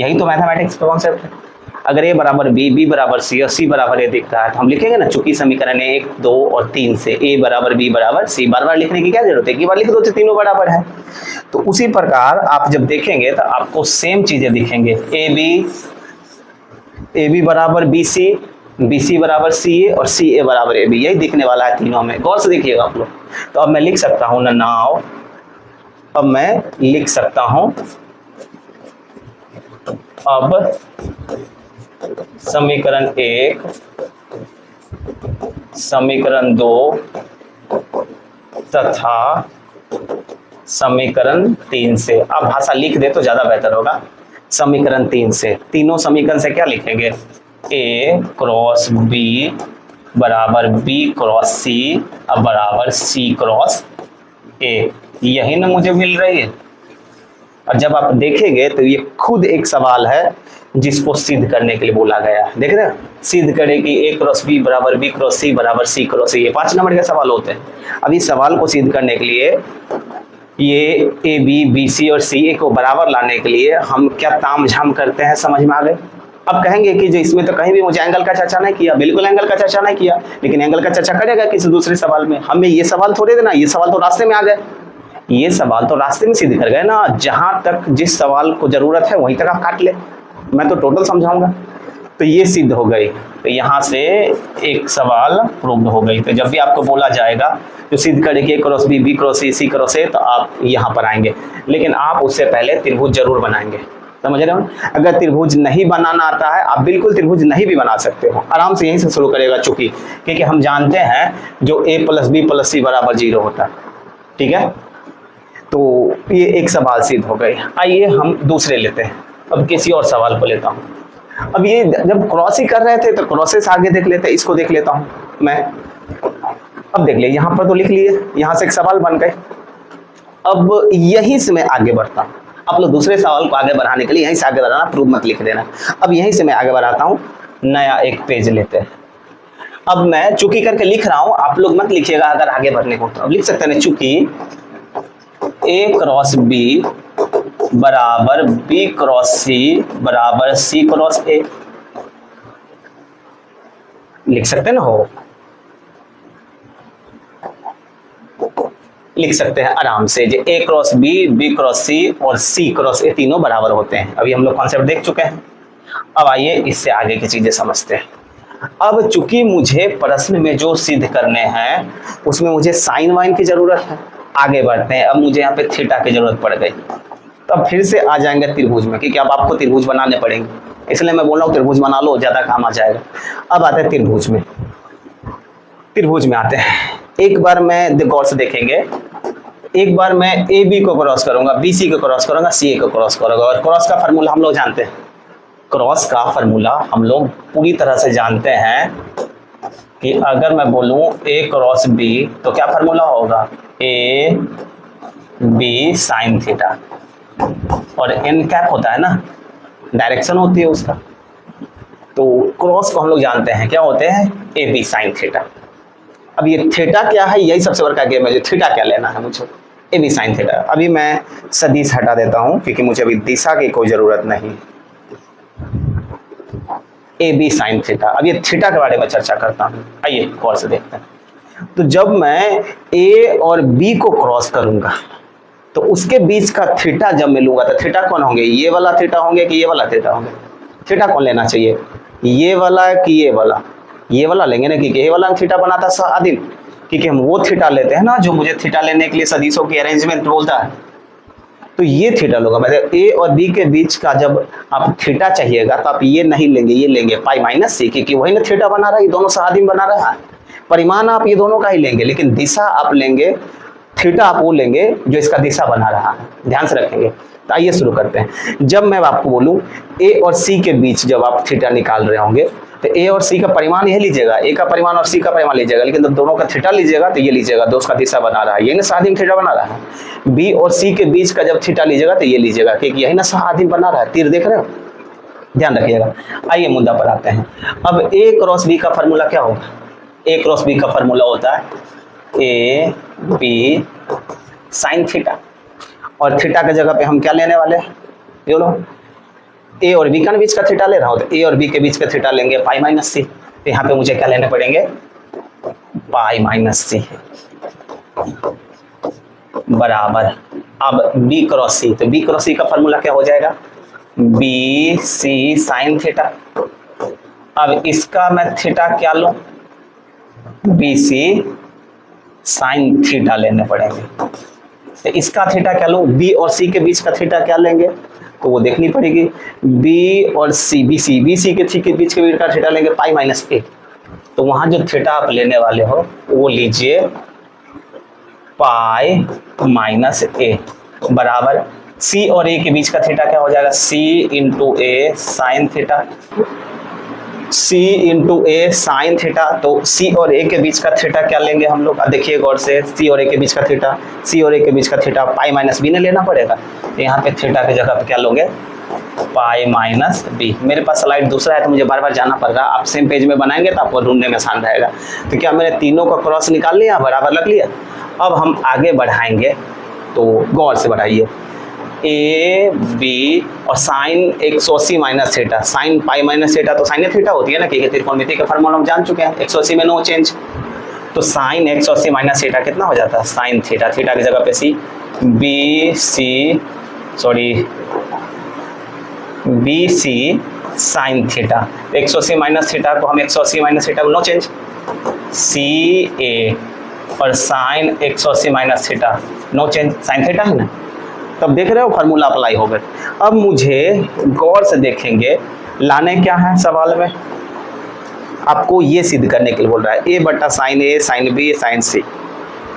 यही तो मैथमेटिक्स का कॉन्सेप्ट है। अगर a बराबर b, b बराबर c और c बराबर a दिख रहा है तो हम लिखेंगे ना, चूंकि समीकरण 1, 2 और 3 से a बराबर b बराबर c, बार बार लिखने की क्या जरूरत है, एक बार लिख दो तो तीनों बराबर है। तो उसी प्रकार आप जब देखेंगे तो आपको सेम चीजें दिखेंगे, ए बी बराबर बी सी बराबर सी ए और सी ए बराबर ए बी, यही दिखने वाला है तीनों में। गौर से देखिएगा आप लोग। तो अब मैं लिख सकता हूँ ना नाउ, अब मैं लिख सकता हूँ अब समीकरण 1, समीकरण 2 तथा समीकरण 3 से। अब भाषा लिख दे तो ज्यादा बेहतर होगा। समीकरण 3 से, तीनों समीकरण से क्या लिखेंगे, a क्रॉस b बराबर b क्रॉस c अब बराबर c क्रॉस a, यही ना मुझे मिल रही है। और जब आप देखेंगे तो ये खुद एक सवाल है जिसको सिद्ध करने के लिए बोला गया है। देख रहे हैं, सिद्ध करें कि A क्रॉस B बराबर B क्रॉस C बराबर C क्रॉस A, ये 5 नंबर के सवाल होते हैं। अब इस सवाल को सिद्ध करने के लिए ये A B B C और C A को बराबर लाने के लिए हम क्या ताम झाम करते हैं, समझ में आ गए। अब कहेंगे कि जो इसमें तो कहीं भी मुझे एंगल का चर्चा नहीं किया, बिल्कुल एंगल का चर्चा नहीं किया, लेकिन एंगल का चर्चा करेगा किसी दूसरे सवाल में। हमें ये सवाल थोड़े देना, ये सवाल तो रास्ते में आ गए, ये सवाल तो रास्ते में सिद्ध कर गए ना। जहां तक जिस सवाल को जरूरत है वहीं तक आप काट ले, मैं तो टोटल समझाऊंगा। तो ये सिद्ध हो गई, तो यहाँ से एक सवाल प्रूव्ड हो गई। तो जब भी आपको बोला जाएगा जो सिद्ध करे कि A cross B B cross C cross A, तो आप यहाँ पर आएंगे, लेकिन आप उससे पहले त्रिभुज जरूर बनाएंगे, समझ रहे हो। अगर त्रिभुज नहीं बनाना आता है, आप बिल्कुल त्रिभुज नहीं भी बना सकते हो, आराम से यहीं से शुरू करेगा, चूंकि क्योंकि हम जानते हैं जो A plus B plus C बराबर 0 होता है, ठीक है। तो ये एक सवाल सिद्ध हो गई। आइए हम दूसरे लेते हैं, अब किसी और सवाल को लेता हूँ। अब ये जब क्रॉस ही कर रहे थे तो क्रॉसेस आगे देख लेते हैं, इसको देख लेता हूँ मैं। अब देख लिए यहाँ पर तो लिख लिए, यहाँ से एक सवाल बन गए। अब यहीं से मैं आगे बढ़ता हूँ, आप लोग दूसरे सवाल को आगे बढ़ाने के लिए यहीं से आगे बढ़ाना, प्रूफ मत लिख देना। अब यहीं से मैं आगे बढ़ाता हूँ, नया एक पेज लेते हैं। अब मैं चूंकि करके लिख रहा हूँ, आप लोग मत लिखिएगा अगर आगे बढ़ने को, तो अब लिख सकते हैं चूंकि A क्रॉस B बराबर B क्रॉस C बराबर C क्रॉस A, लिख सकते हैं ना, हो लिख सकते हैं आराम से। जो A cross B B cross C और C क्रॉस A तीनों बराबर होते हैं। अभी हम लोग कॉन्सेप्ट देख चुके हैं। अब आइए इससे आगे की चीजें समझते हैं। अब चूंकि मुझे प्रश्न में जो सिद्ध करने हैं उसमें मुझे साइन वाइन की जरूरत है, आगे बढ़ते हैं। अब मुझे यहाँ पे थीटा की जरूरत पड़ गई, तो अब फिर से आ जाएंगे त्रिभुज में, क्योंकि अब आपको त्रिभुज बनाने पड़ेंगे, इसलिए मैं बोल रहा हूँ त्रिभुज बना लो, ज्यादा काम आ जाएगा। अब आते हैं त्रिभुज में, त्रिभुज में आते हैं। एक बार मैं गौर से देखेंगे, एक बार मैं ए बी को क्रॉस करूंगा, बी सी को क्रॉस करूंगा, सी ए को क्रॉस करूंगा। और क्रॉस का फार्मूला हम लोग जानते हैं, क्रॉस का फार्मूला हम लोग पूरी तरह से जानते हैं कि अगर मैं बोलूं ए क्रॉस बी तो क्या फार्मूला होगा, ए बी साइन थीटा, और एन कैप होता है ना, डायरेक्शन होती है उसका। तो क्रॉस को हम लोग जानते हैं क्या होते हैं, ए बी साइन थीटा। अब ये थीटा क्या है, यही सबसे बड़ा गेम है, जो थीटा क्या लेना है मुझे, ए बी साइन थीटा। अभी मैं सदिश हटा देता हूं क्योंकि मुझे अभी दिशा की कोई जरूरत नहीं। ए बी साइन थीटा, अब ये थीटा के बारे में चर्चा करता हूं, आइए गौर से देखते हैं। तो जब मैं ए और बी को क्रॉस करूंगा तो उसके बीच का थीटा जब मैं लूंगा तो थीटा कौन होंगे, ये वाला थीटा होंगे कि ये वाला थीटा होंगे। थीटा कौन लेना चाहिए, ये वाला कि ये वाला, ये वाला लेंगे ना, क्योंकि ये वाला थीटा बनाता है आदिम, क्योंकि हम वो थीटा लेते हैं ना जो मुझे थीटा लेने के लिए सदिशों की अरेंजमेंट बोलता है। तो ये थीटा लूंगा, मतलब ए और बी के बीच का जब आप थीटा चाहिएगा तो आप ये नहीं लेंगे, ये लेंगे पाई माइनस सी, क्योंकि वही ना थीटा बना रहा है, ये दोनों सहादिम बना रहा है। परिमाण आप ये दोनों का ही लेंगे, लेकिन दिशा आप लेंगे, थीटा आप वो लेंगे जो इसका दिशा बना रहा है, ध्यान से रखेंगे। तो आइए शुरू करते हैं। जब मैं आपको बोलूं ए और सी के बीच जब आप थीटा निकाल रहे होंगे तो ए और सी का परिमाण यह लीजिएगा, ए का परिमाण और सी का परिमाण लीजिएगा, लेकिन जब दोनों का थीटा लीजिएगा तो ये लीजिएगा, दो उसका दिशा बना रहा है, ये ना सहादिम थीटा बना रहा है। बी और सी के बीच का जब थीटा लीजिएगा तो ये लीजिएगा, क्योंकि यही ना सहादिम बना रहा है, तीर देख रहे हो, ध्यान रखिएगा। आइए मुद्दा पर आते हैं। अब ए क्रॉस बी का फॉर्मूला क्या होगा, ए क्रॉस बी का फॉर्मूला होता है ए बी साइन थीटा, और थीटा की जगह पे हम क्या लेने वाले हैं, ये लो ए और बी का बीच का थीटा ले रहा हूं, तो ए और बी के बीच का थीटा लेंगे पाई माइनस सी। तो यहाँ पे मुझे क्या लेने पड़ेंगे, पाई माइनस सी बराबर अब बी क्रॉस सी। तो बी क्रॉस सी का फॉर्मूला क्या हो जाएगा, बी सी साइन थीटा। अब इसका मैं थीटा क्या लूं, बी सी साइन थीटा लेने पड़ेंगे। तो इसका थीटा क्या लूं, बी और सी के बीच का थीटा क्या लेंगे, तो वो देखनी पड़ेगी। बी और सी, बी सी के बीच के बीच का थीटा लेंगे पाई माइनस ए। तो वहां जो थीटा आप लेने वाले हो वो लीजिए पाई माइनस ए बराबर सी और ए के बीच का थीटा क्या हो जाएगा, सी इंटू ए साइन थीटा। सी इंटू ए साइन थीटा, तो सी और ए के बीच का थीटा क्या लेंगे हम लोग, देखिए गौर से, सी और ए के बीच का थीटा, सी और ए के बीच का थीटा पाई माइनस बी ने लेना पड़ेगा। तो यहाँ पे थीटा की जगह पे क्या लोगे, पाई माइनस बी। मेरे पास स्लाइड दूसरा है तो मुझे बार बार जाना पड़ रहा है, आप सेम पेज में बनाएंगे तो आपको ढूंढने में आसान रहेगा। तो क्या मैंने तीनों का क्रॉस निकाल लिया, बराबर रख लिया। अब हम आगे बढ़ाएंगे, तो गौर से बढ़ाइए, ए बी और sine 180 minus theta, sine pi minus theta तो साइन थीटा होती है ना, क्योंकि त्रिकोणमिति का फॉर्मूला हम जान चुके हैं, 180 में नो चेंज। तो साइन 180 माइनस थीटा कितना हो जाता है, साइन थीटा, थीटा की जगह पे C, B C sine theta, 180 minus theta को हम 180 माइनस थीटा को नो चेंज, सी ए और sine 180 minus theta no change, sine theta है ना। तब देख रहे हो फार्मूला अप्लाई हो गए। अब मुझे गौर से देखेंगे, लाने क्या है सवाल में, आपको ये सिद्ध करने के लिए बोल रहा है, ए बटा साइन ए साइन बी साइन सी,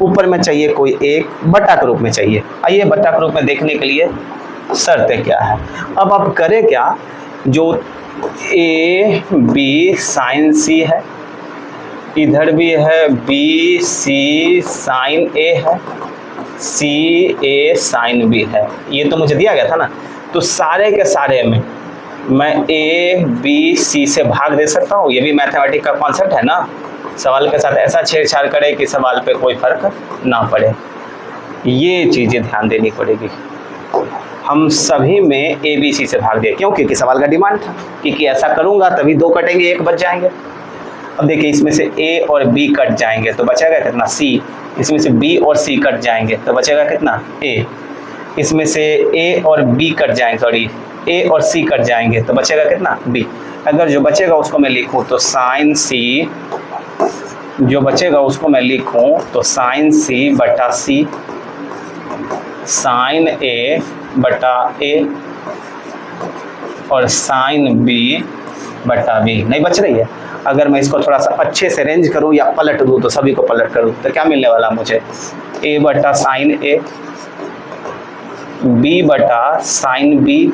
ऊपर में चाहिए कोई एक, बटा के रूप में चाहिए। आइए बटा के रूप में देखने के लिए शर्तें क्या है। अब आप करें क्या, जो ए बी साइन सी है, इधर भी है बी सी साइन ए है, सी ए साइन बी है, ये तो मुझे दिया गया था ना। तो सारे के सारे में मैं ए बी सी से भाग दे सकता हूँ, ये भी मैथमेटिक्स का कॉन्सेप्ट है ना। सवाल के साथ ऐसा छेड़छाड़ करे कि सवाल पे कोई फर्क ना पड़े, ये चीज़ें ध्यान देनी पड़ेगी। हम सभी में ए बी सी से भाग दिए, क्यों, क्योंकि सवाल का डिमांड था, क्योंकि ऐसा करूँगा तभी दो कटेंगे, एक बच जाएंगे। अब देखिए इसमें से ए और बी कट जाएंगे तो बचेगा कितना, सी। इसमें से बी और सी कट जाएंगे तो बचेगा कितना, ए। इसमें से ए और बी कट जाएंगे, सॉरी ए और सी कट जाएंगे तो बचेगा कितना, बी। अगर जो बचेगा उसको मैं लिखूं तो साइन सी, जो बचेगा उसको मैं लिखूं तो साइन सी बटा सी, साइन ए बटा ए और साइन बी बटा बी। नहीं बच रही है। अगर मैं इसको थोड़ा सा अच्छे से अरेंज करूं या पलट दूं, तो सभी को पलट करूं तो क्या मिलने वाला मुझे, ए बटा साइन ए, बी बटा साइन बी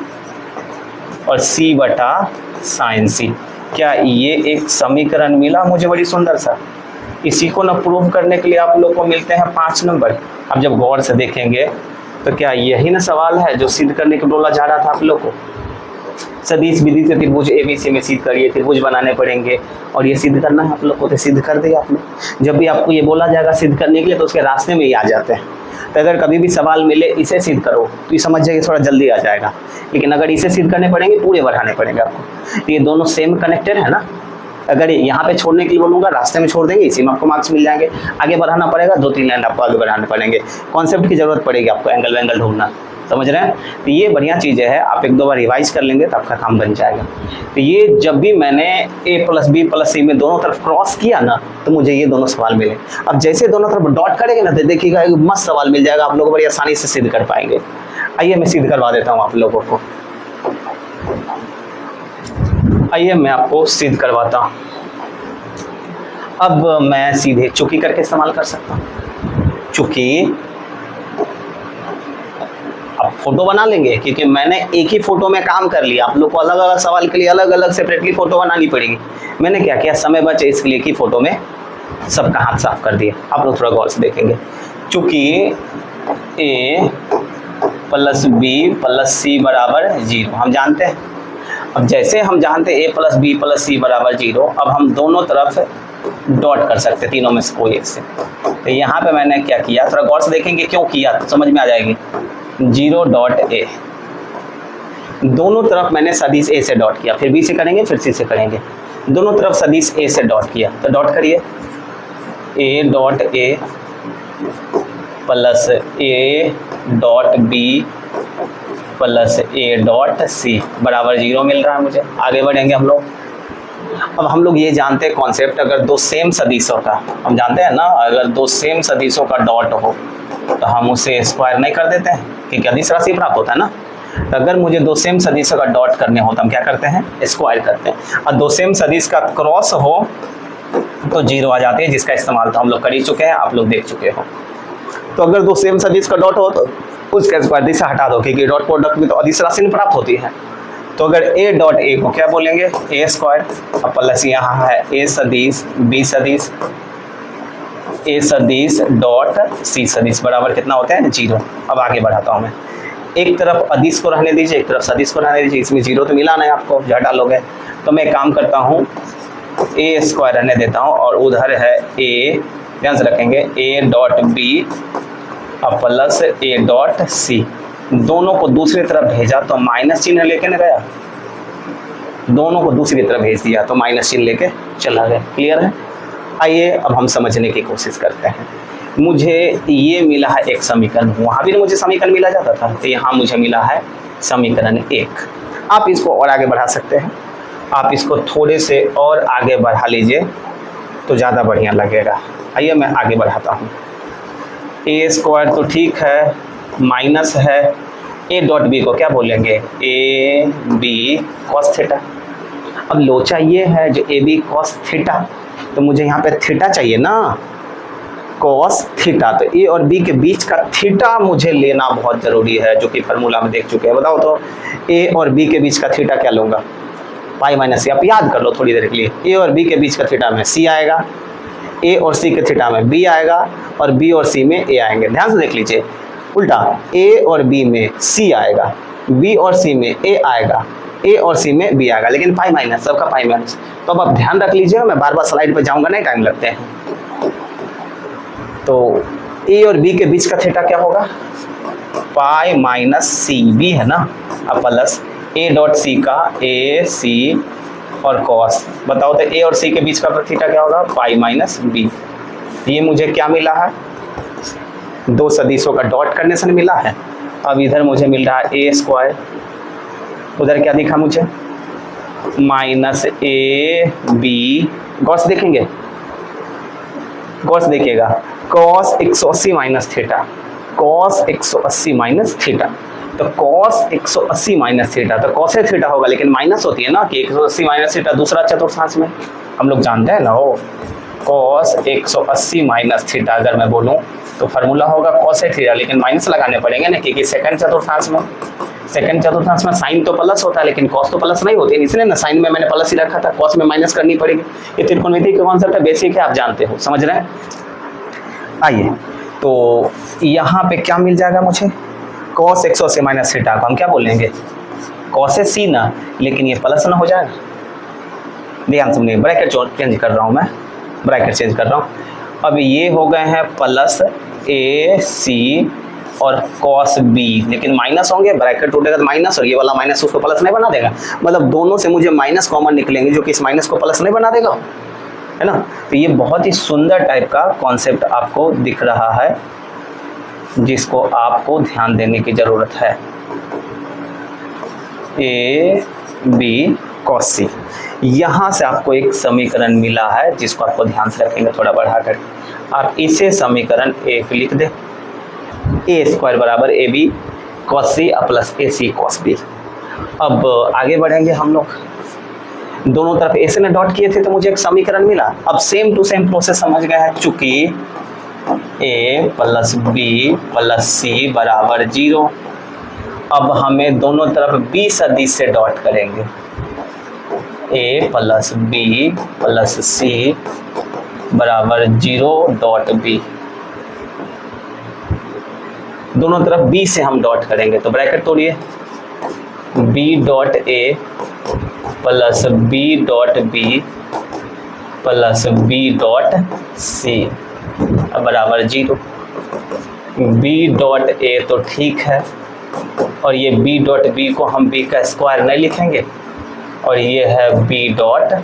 और सी बटा साइन सी। क्या ये एक समीकरण मिला मुझे बड़ी सुंदर सा। इसी को ना प्रूव करने के लिए आप लोग को मिलते हैं 5 नंबर। अब जब गौर से देखेंगे तो क्या यही ना सवाल है जो सिद्ध करने को बोला जा रहा था आप लोग को। सदिश विधि से त्रिभुज एबीसी में सिद्ध करिए, त्रिभुज बनाने पड़ेंगे और ये सिद्ध करना है आप लोग को, तो सिद्ध कर दिया आपने। जब भी आपको ये बोला जाएगा सिद्ध करने के लिए तो उसके रास्ते में ही आ जाते हैं। तो अगर कभी भी सवाल मिले इसे सिद्ध करो तो ये समझ जाइए थोड़ा जल्दी आ जाएगा, लेकिन अगर इसे सिद्ध करने पड़ेंगे पूरे बढ़ाने पड़ेंगे आपको। तो ये दोनों सेम कनेक्टेड है ना। अगर यहाँ पे छोड़ने के लिए बोलूँगा रास्ते में छोड़ देंगे, इसी में आपको मार्क्स मिल जाएंगे। आगे बढ़ाना पड़ेगा, 2-3 लाइन आपको आगे बढ़ाने पड़ेंगे। कॉन्सेप्ट की जरूरत पड़ेगी आपको, एंगल वेंगल ढूंढना, समझ रहे हैं। तो ये बढ़िया चीज़ें है, आप 1-2 बार रिवाइज कर लेंगे तो आपका काम बन जाएगा। तो ये जब भी मैंने a प्लस बी प्लस सी में दोनों तरफ क्रॉस किया ना तो मुझे ये दोनों सवाल मिले। अब जैसे दोनों तरफ डॉट करेंगे ना तो देखिएगा एक मस्त सवाल मिल जाएगा, आप लोग बड़ी आसानी से सिद्ध कर पाएंगे। आइए मैं सिद्ध करवा देता हूँ आप लोगों को, आइए मैं आपको सिद्ध करवाता हूँ। अब मैं सीधे चुकी करके इस्तेमाल कर सकता हूँ। चुकी अब फोटो बना लेंगे, क्योंकि मैंने एक ही फोटो में काम कर लिया। आप लोग को अलग अलग सवाल के लिए अलग अलग सेपरेटली फोटो बनानी पड़ेगी। मैंने क्या किया, समय बचे इसके लिए एक ही फोटो में सबका हाथ साफ कर दिया। आप लोग थोड़ा गौर से देखेंगे। चूंकि a प्लस बी प्लस सी बराबर 0 हम जानते हैं। अब जैसे हम जानते हैं a प्लस बी प्लस सी बराबर 0, अब हम दोनों तरफ डॉट कर सकते हैं, तीनों में से कोई एक से। तो यहाँ पे मैंने क्या किया, थोड़ा गौर से देखेंगे क्यों किया तो समझ में आ जाएगी। 0 डॉट a, दोनों तरफ मैंने सदिश a से डॉट किया, फिर b से करेंगे फिर c से करेंगे। दोनों तरफ सदिश a से डॉट किया तो डॉट करिए, a dot a plus a dot b plus a dot c बराबर 0 मिल रहा है मुझे। आगे बढ़ेंगे हम लोग। अब हम लोग ये जानते हैं कॉन्सेप्ट, अगर दो सेम सदिशों का, हम जानते हैं ना, अगर दो सेम सदिशों का डॉट हो तो हम उसे स्क्वायर नहीं कर देते हैं, क्योंकि अदिश राशि प्राप्त होता है ना। तो अगर मुझे दो सेम सदिशों का डॉट करने हो तो हम क्या करते हैं, स्क्वायर करते हैं। और दो सेम सदिश का क्रॉस हो तो 0 आ जाती है, जिसका इस्तेमाल तो हम लोग कर ही चुके हैं, आप लोग देख चुके हो। तो अगर दो सेम सदिश का डॉट हो तो उसका स्क्वायर दिशा हटा दो, क्योंकि डॉट प्रोडक्ट में तो अदिश राशि प्राप्त होती है। तो अगर ए डॉट ए को क्या बोलेंगे, ए स्क्वायर, अब प्लस यहाँ है ए सदिश बी सदिश, ए सदिश डॉट सी सदिश बराबर कितना होता है 0। अब आगे बढ़ाता हूँ मैं, एक तरफ अदिश को रहने दीजिए, एक तरफ सदिश को रहने दीजिए, इसमें 0 तो मिलाना है आपको, जहाँ डालोगे। तो मैं काम करता हूँ, ए स्क्वायर रहने देता हूँ और उधर है ए, ध्यान से रखेंगे, ए डॉट बी अब प्लस ए डॉट सी, दोनों को दूसरी तरफ भेजा तो माइनस चिन्ह लेके ना गया, दोनों को दूसरी तरफ भेज दिया तो माइनस चिन्ह लेके चला गया। क्लियर है? आइए अब हम समझने की कोशिश करते हैं। मुझे ये मिला है एक समीकरण, वहाँ भी मुझे समीकरण मिला जाता था, तो यहाँ मुझे मिला है समीकरण 1। आप इसको और आगे बढ़ा सकते हैं, आप इसको थोड़े से और आगे बढ़ा लीजिए तो ज़्यादा बढ़िया लगेगा। आइए मैं आगे बढ़ाता हूँ। ए स्क्वायर तो ठीक है, माइनस है ए डॉट बी को क्या बोलेंगे, ए बी कॉस थीटा। अब लोचा ये है जो ए बी कॉस थीटा, तो मुझे यहाँ पे थीटा चाहिए ना, कॉस थीटा, तो ए और बी के बीच का थीटा मुझे लेना बहुत ज़रूरी है, जो कि फार्मूला में देख चुके हैं। बताओ तो ए और बी के बीच का थीटा क्या लूँगा, पाई माइनस सी। आप याद कर लो थोड़ी देर के लिए, ए और बी के बीच का थीटा में सी आएगा, ए और सी के थीटा में बी आएगा, और बी और सी में ए आएंगे। ध्यान से देख लीजिए, उल्टा ए और बी में सी आएगा, बी और सी में ए आएगा, ए और सी में बी आएगा, लेकिन पाई माइनस, सबका पाई माइनस। तो अब आप ध्यान रख लीजिएगा, मैं बार बार स्लाइड पर जाऊंगा, नहीं टाइम लगते हैं। तो ए और बी के बीच का थीटा क्या होगा, पाई माइनस सी, बी है ना, अब प्लस ए डॉट सी का ए सी और कॉस। बताओ तो ए और सी के बीच का थीटा क्या होगा, पाई माइनस बी। ये मुझे क्या मिला है, दो सदिशों का डॉट करने से मिला है। अब इधर मुझे मिल रहा है ए स्क्वायर, उधर क्या दिखा मुझे, माइनस ए बी, गौस देखेंगे, गौस देखिएगा, cos 180 minus theta, cos 180 minus theta. तो कॉस 180 माइनस थीटा, तो कॉस थीटा होगा, लेकिन माइनस होती है ना कि 180 माइनस थीटा दूसरा चतुर्थांश में, हम लोग जानते हैं ना वो, कॉस 180 माइनस थीटा अगर मैं बोलूँ तो फार्मूला होगा कॉस थीटा, लेकिन माइनस लगाने पड़ेंगे ना, क्योंकि सेकंड चतुर्थांश में, सेकंड चतुर्थांश में साइन तो प्लस होता है, लेकिन कॉस तो प्लस नहीं होती है, इसलिए ना साइन में मैंने प्लस ही रखा था, कॉस में माइनस करनी पड़ेगी। ये त्रिकोणमिति का कॉन्सेप्ट है, बेसिक है, आप जानते हो, समझ रहे हैं। आइए, तो यहाँ पे क्या मिल जाएगा मुझे, कॉस 180 माइनस थीटा को हम क्या बोलेंगे, कॉस सी ना, लेकिन ये प्लस ना हो जाएगा। ध्यान सुनिए, ब्रैकेट चेंज कर रहा हूँ मैं, ब्रैकेट चेंज कर रहा हूँ। अब ये हो गए हैं प्लस ए सी और कॉस बी, लेकिन माइनस होंगे, ब्रैकेट टूटेगा तो माइनस, और ये वाला माइनस उसको प्लस नहीं बना देगा, मतलब दोनों से मुझे माइनस कॉमन निकलेंगे, जो कि इस माइनस को प्लस नहीं बना देगा, है ना। तो ये बहुत ही सुंदर टाइप का कॉन्सेप्ट आपको दिख रहा है, जिसको आपको ध्यान देने की जरूरत है। ए बी कॉस सी, यहाँ से आपको एक समीकरण मिला है, जिसको आपको ध्यान से रखेंगे, थोड़ा बढ़ाकर आप इसे समीकरण 1 लिख दें, ए स्क्वायर बराबर a B cos c plus a C cos b. अब आगे बढ़ेंगे हम लोग, दोनों तरफ ए से ने डॉट किए थे तो मुझे एक समीकरण मिला। अब सेम टू सेम प्रोसेस समझ गया है, चूंकि ए प्लस बी प्लस सी बराबर 0, अब हमें दोनों तरफ बी सदिश से डॉट करेंगे, ए प्लस बी प्लस सी बराबर 0 डॉट बी, दोनों तरफ बी से हम डॉट करेंगे, तो ब्रैकेट तोड़िए, बी डॉट ए plus B dot B plus B dot सी बराबर 0। बी डॉट ए तो ठीक है, और ये बी डॉट बी को हम बी का स्क्वायर नहीं लिखेंगे, और ये है बी डॉट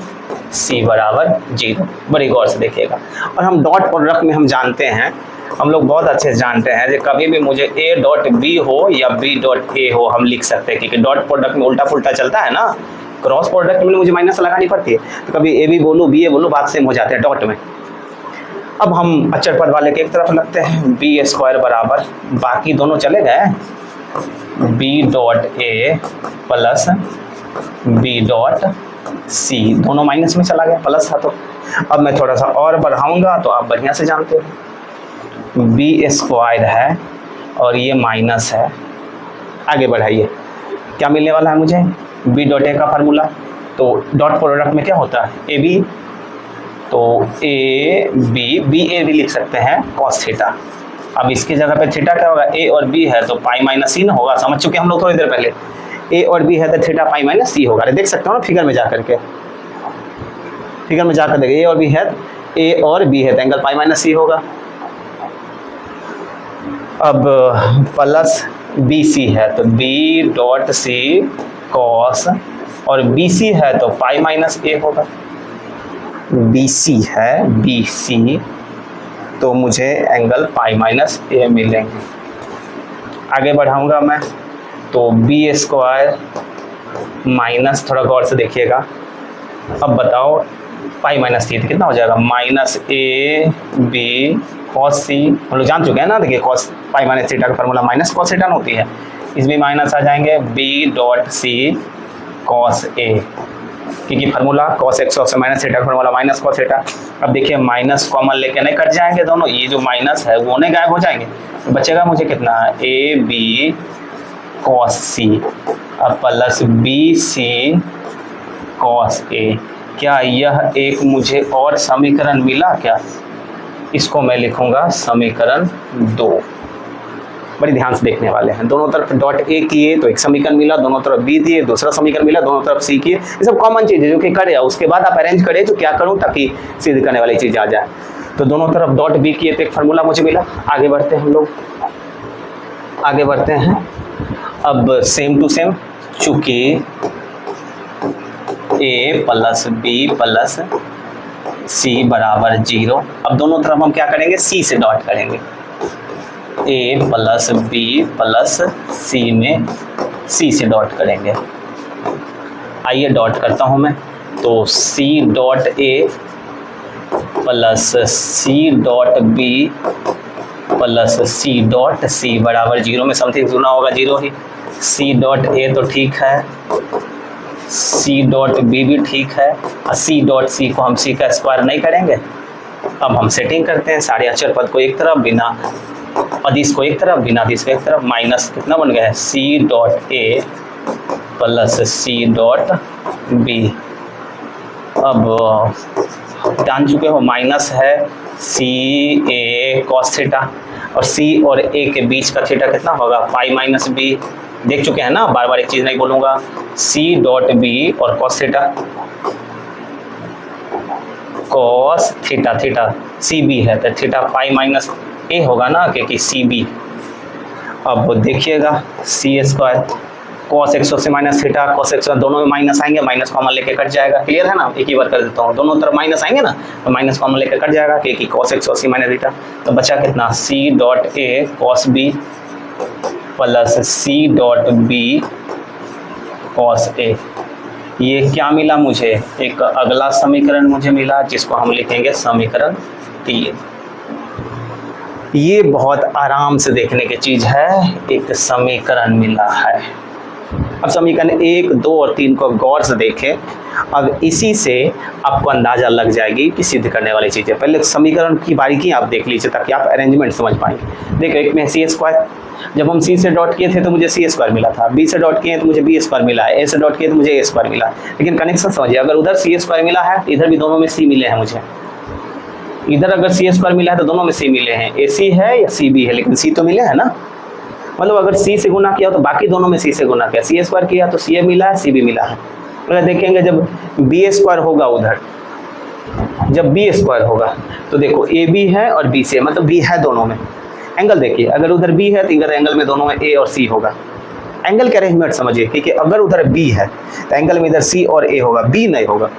सी बराबर 0। बड़ी गौर से देखिएगा, और हम डॉट प्रोडक्ट में हम जानते हैं, हम लोग बहुत अच्छे से जानते हैं कि कभी भी मुझे ए डॉट बी हो या बी डॉट ए हो हम लिख सकते हैं, क्योंकि डॉट प्रोडक्ट में उल्टा पुल्टा चलता है ना, क्रॉस प्रोडक्ट में मुझे माइनस लगानी पड़ती है, तो कभी ए बी बोलूँ बी ए बोलूँ बात सेम हो जाते हैं डॉट में। अब हम अचर पद वाले के एक तरफ लगते हैं, बी स्क्वायर बराबर, बाकी दोनों चले गए, बी डॉट ए प्लस बी डॉट सी, दोनों माइनस में चला गया, प्लस था तो। अब मैं थोड़ा सा और बढ़ाऊंगा तो आप बढ़िया से जानते हो, बी स्क्वायर है और ये माइनस है, आगे बढ़ाइए, क्या मिलने वाला है मुझे, बी डॉट ए का फार्मूला, तो डॉट प्रोडक्ट में क्या होता है ए बी, तो ए बी ए भी लिख सकते हैं कॉस थीटा। अब इसकी जगह पे थीटा क्या होगा, ए और बी है तो पाई माइनस सी ना होगा, समझ चुके हम लोग थोड़ी देर पहले। ए और बी है तो थीटा पाई माइनस सी होगा। अरे देख सकते हो ना फिगर में जा करके, फिगर में जाकर देखिए ए और बी है तो एंगल पाई माइनस सी होगा। अब प्लस बी सी है तो बी डॉट सी कॉस, और बी सी है तो पाई माइनस ए होगा। बी सी है बी सी तो मुझे एंगल पाई माइनस ए मिलेंगे। आगे बढ़ाऊंगा मैं तो बी स्क्वायर माइनस, थोड़ा गौर से देखिएगा, अब बताओ पाई माइनस सी कितना हो जाएगा, माइनस ए बी कॉस सी, हम लोग जान चुके हैं ना। देखिए कॉस पाई माइनस थीटा का फार्मूला माइनस कॉस थीटा होती है, इसमें माइनस आ जाएंगे बी डॉट सी कॉस ए, क्योंकि फार्मूला कॉस एक्स से माइनस थीटा का फार्मूला माइनस कॉस थीटा। अब देखिए माइनस कॉमन लेके नहीं कट जाएंगे दोनों, ये जो माइनस है वो नहीं गायब हो जाएंगे, तो बचेगा मुझे कितना ए बी कॉस सी अब प्लस बी सी कॉस ए। क्या यह एक मुझे और समीकरण मिला क्या, इसको मैं लिखूंगा समीकरण 2। बड़ी ध्यान से देखने वाले हैं, दोनों तरफ डॉट ए किए तो एक समीकरण मिला, दोनों तरफ बी दिए दूसरा समीकरण मिला, दोनों तरफ सी किए, ये सब कॉमन चीज है जो कि करे, उसके बाद आप अरेंज करें तो क्या करूं ताकि सिद्ध करने वाली चीज आ जाए। तो दोनों तरफ डॉट बी किए तो एक फार्मूला मुझे मिला। आगे बढ़ते हैं हम लोग, आगे बढ़ते हैं। अब सेम टू सेम, चूंकि ए प्लस बी प्लस सी बराबर 0, अब दोनों तरफ हम क्या करेंगे, सी से डॉट करेंगे। ए प्लस बी प्लस सी में सी से डॉट करेंगे। आइए डॉट करता हूं मैं, तो सी डॉट ए प्लस सी डॉट बी प्लस सी डॉट सी बराबर 0 में समथिंग जुड़ा होगा 0 ही। सी डॉट ए तो ठीक है, सी डॉट बी भी ठीक है, और सी डॉट सी को हम सी का स्क्वायर नहीं करेंगे। अब हम सेटिंग करते हैं, सारे अचर पद को एक तरफ, बिना अदिश को एक तरफ, बिना अदिश को एक तरफ, माइनस कितना बन गया है सी डॉट ए प्लस सी डॉट बी। अब जान चुके हो माइनस है सी ए कॉस थीटा, और सी और ए के बीच का थीटा कितना होगा पाई माइनस बी। देख चुके हैं ना, बार बार एक चीज नहीं बोलूंगा, सी डॉट बी और cos theta, cos theta, theta c b है तो थीटा पाई माइनस ए होगा ना, क्योंकि सी बी। अब देखिएगा सी स्क्वायर कॉस एक्स से माइनस थीटा, कॉस एक्स दोनों में माइनस आएंगे, माइनस कॉमन लेके कट जाएगा। क्लियर है ना, एक ही बार कर देता हूँ, दोनों तरफ माइनस आएंगे ना तो माइनस कॉमन लेके कट जाएगा, क्योंकि cos X C minus theta. तो बचा कितना C dot A cos B plus C dot B cos A. ये क्या मिला मुझे, एक अगला समीकरण मुझे मिला जिसको हम लिखेंगे समीकरण 3। ये बहुत आराम से देखने की चीज है, एक समीकरण मिला है। अब समीकरण 1, 2 और 3 को गौर से देखें। अब इसी से आपको अंदाजा लग जाएगी कि सिद्ध करने वाली चीज़ें। पहले समीकरण की बारीकी आप देख लीजिए ताकि आप अरेंजमेंट समझ पाएंगे। देखो एक में सी स्क्वायर, जब हम सी से डॉट किए थे तो मुझे सी स्क्वायर मिला था, बी से डॉट किए तो मुझे बी स्क्वायर मिला है, ए से डॉट किए तो मुझे ए स्क्वायर मिला। लेकिन कनेक्शन समझिए, अगर उधर सी स्क्वायर मिला है इधर भी दोनों में सी मिले हैं मुझे, इधर अगर सी स्क्वायर मिला है तो दोनों में सी मिले हैं, ए सी है या सी बी है, लेकिन सी तो मिले हैं ना। मतलब अगर सी से गुना किया तो बाकी दोनों में सी से गुना किया, सी स्क्वायर किया तो सी ए मिला है, सी बी मिला है। अगर देखेंगे जब बी स्क्वायर होगा उधर, जब बी स्क्वायर होगा तो देखो ए बी है और बी सी है, मतलब बी है दोनों में। एंगल देखिए, अगर उधर बी है तो इधर एंगल में दोनों में ए और सी होगा। एंगल के अरेंजमेंट समझिए, क्योंकि अगर उधर बी है तो एंगल में इधर सी और ए होगा, बी नहीं होगा।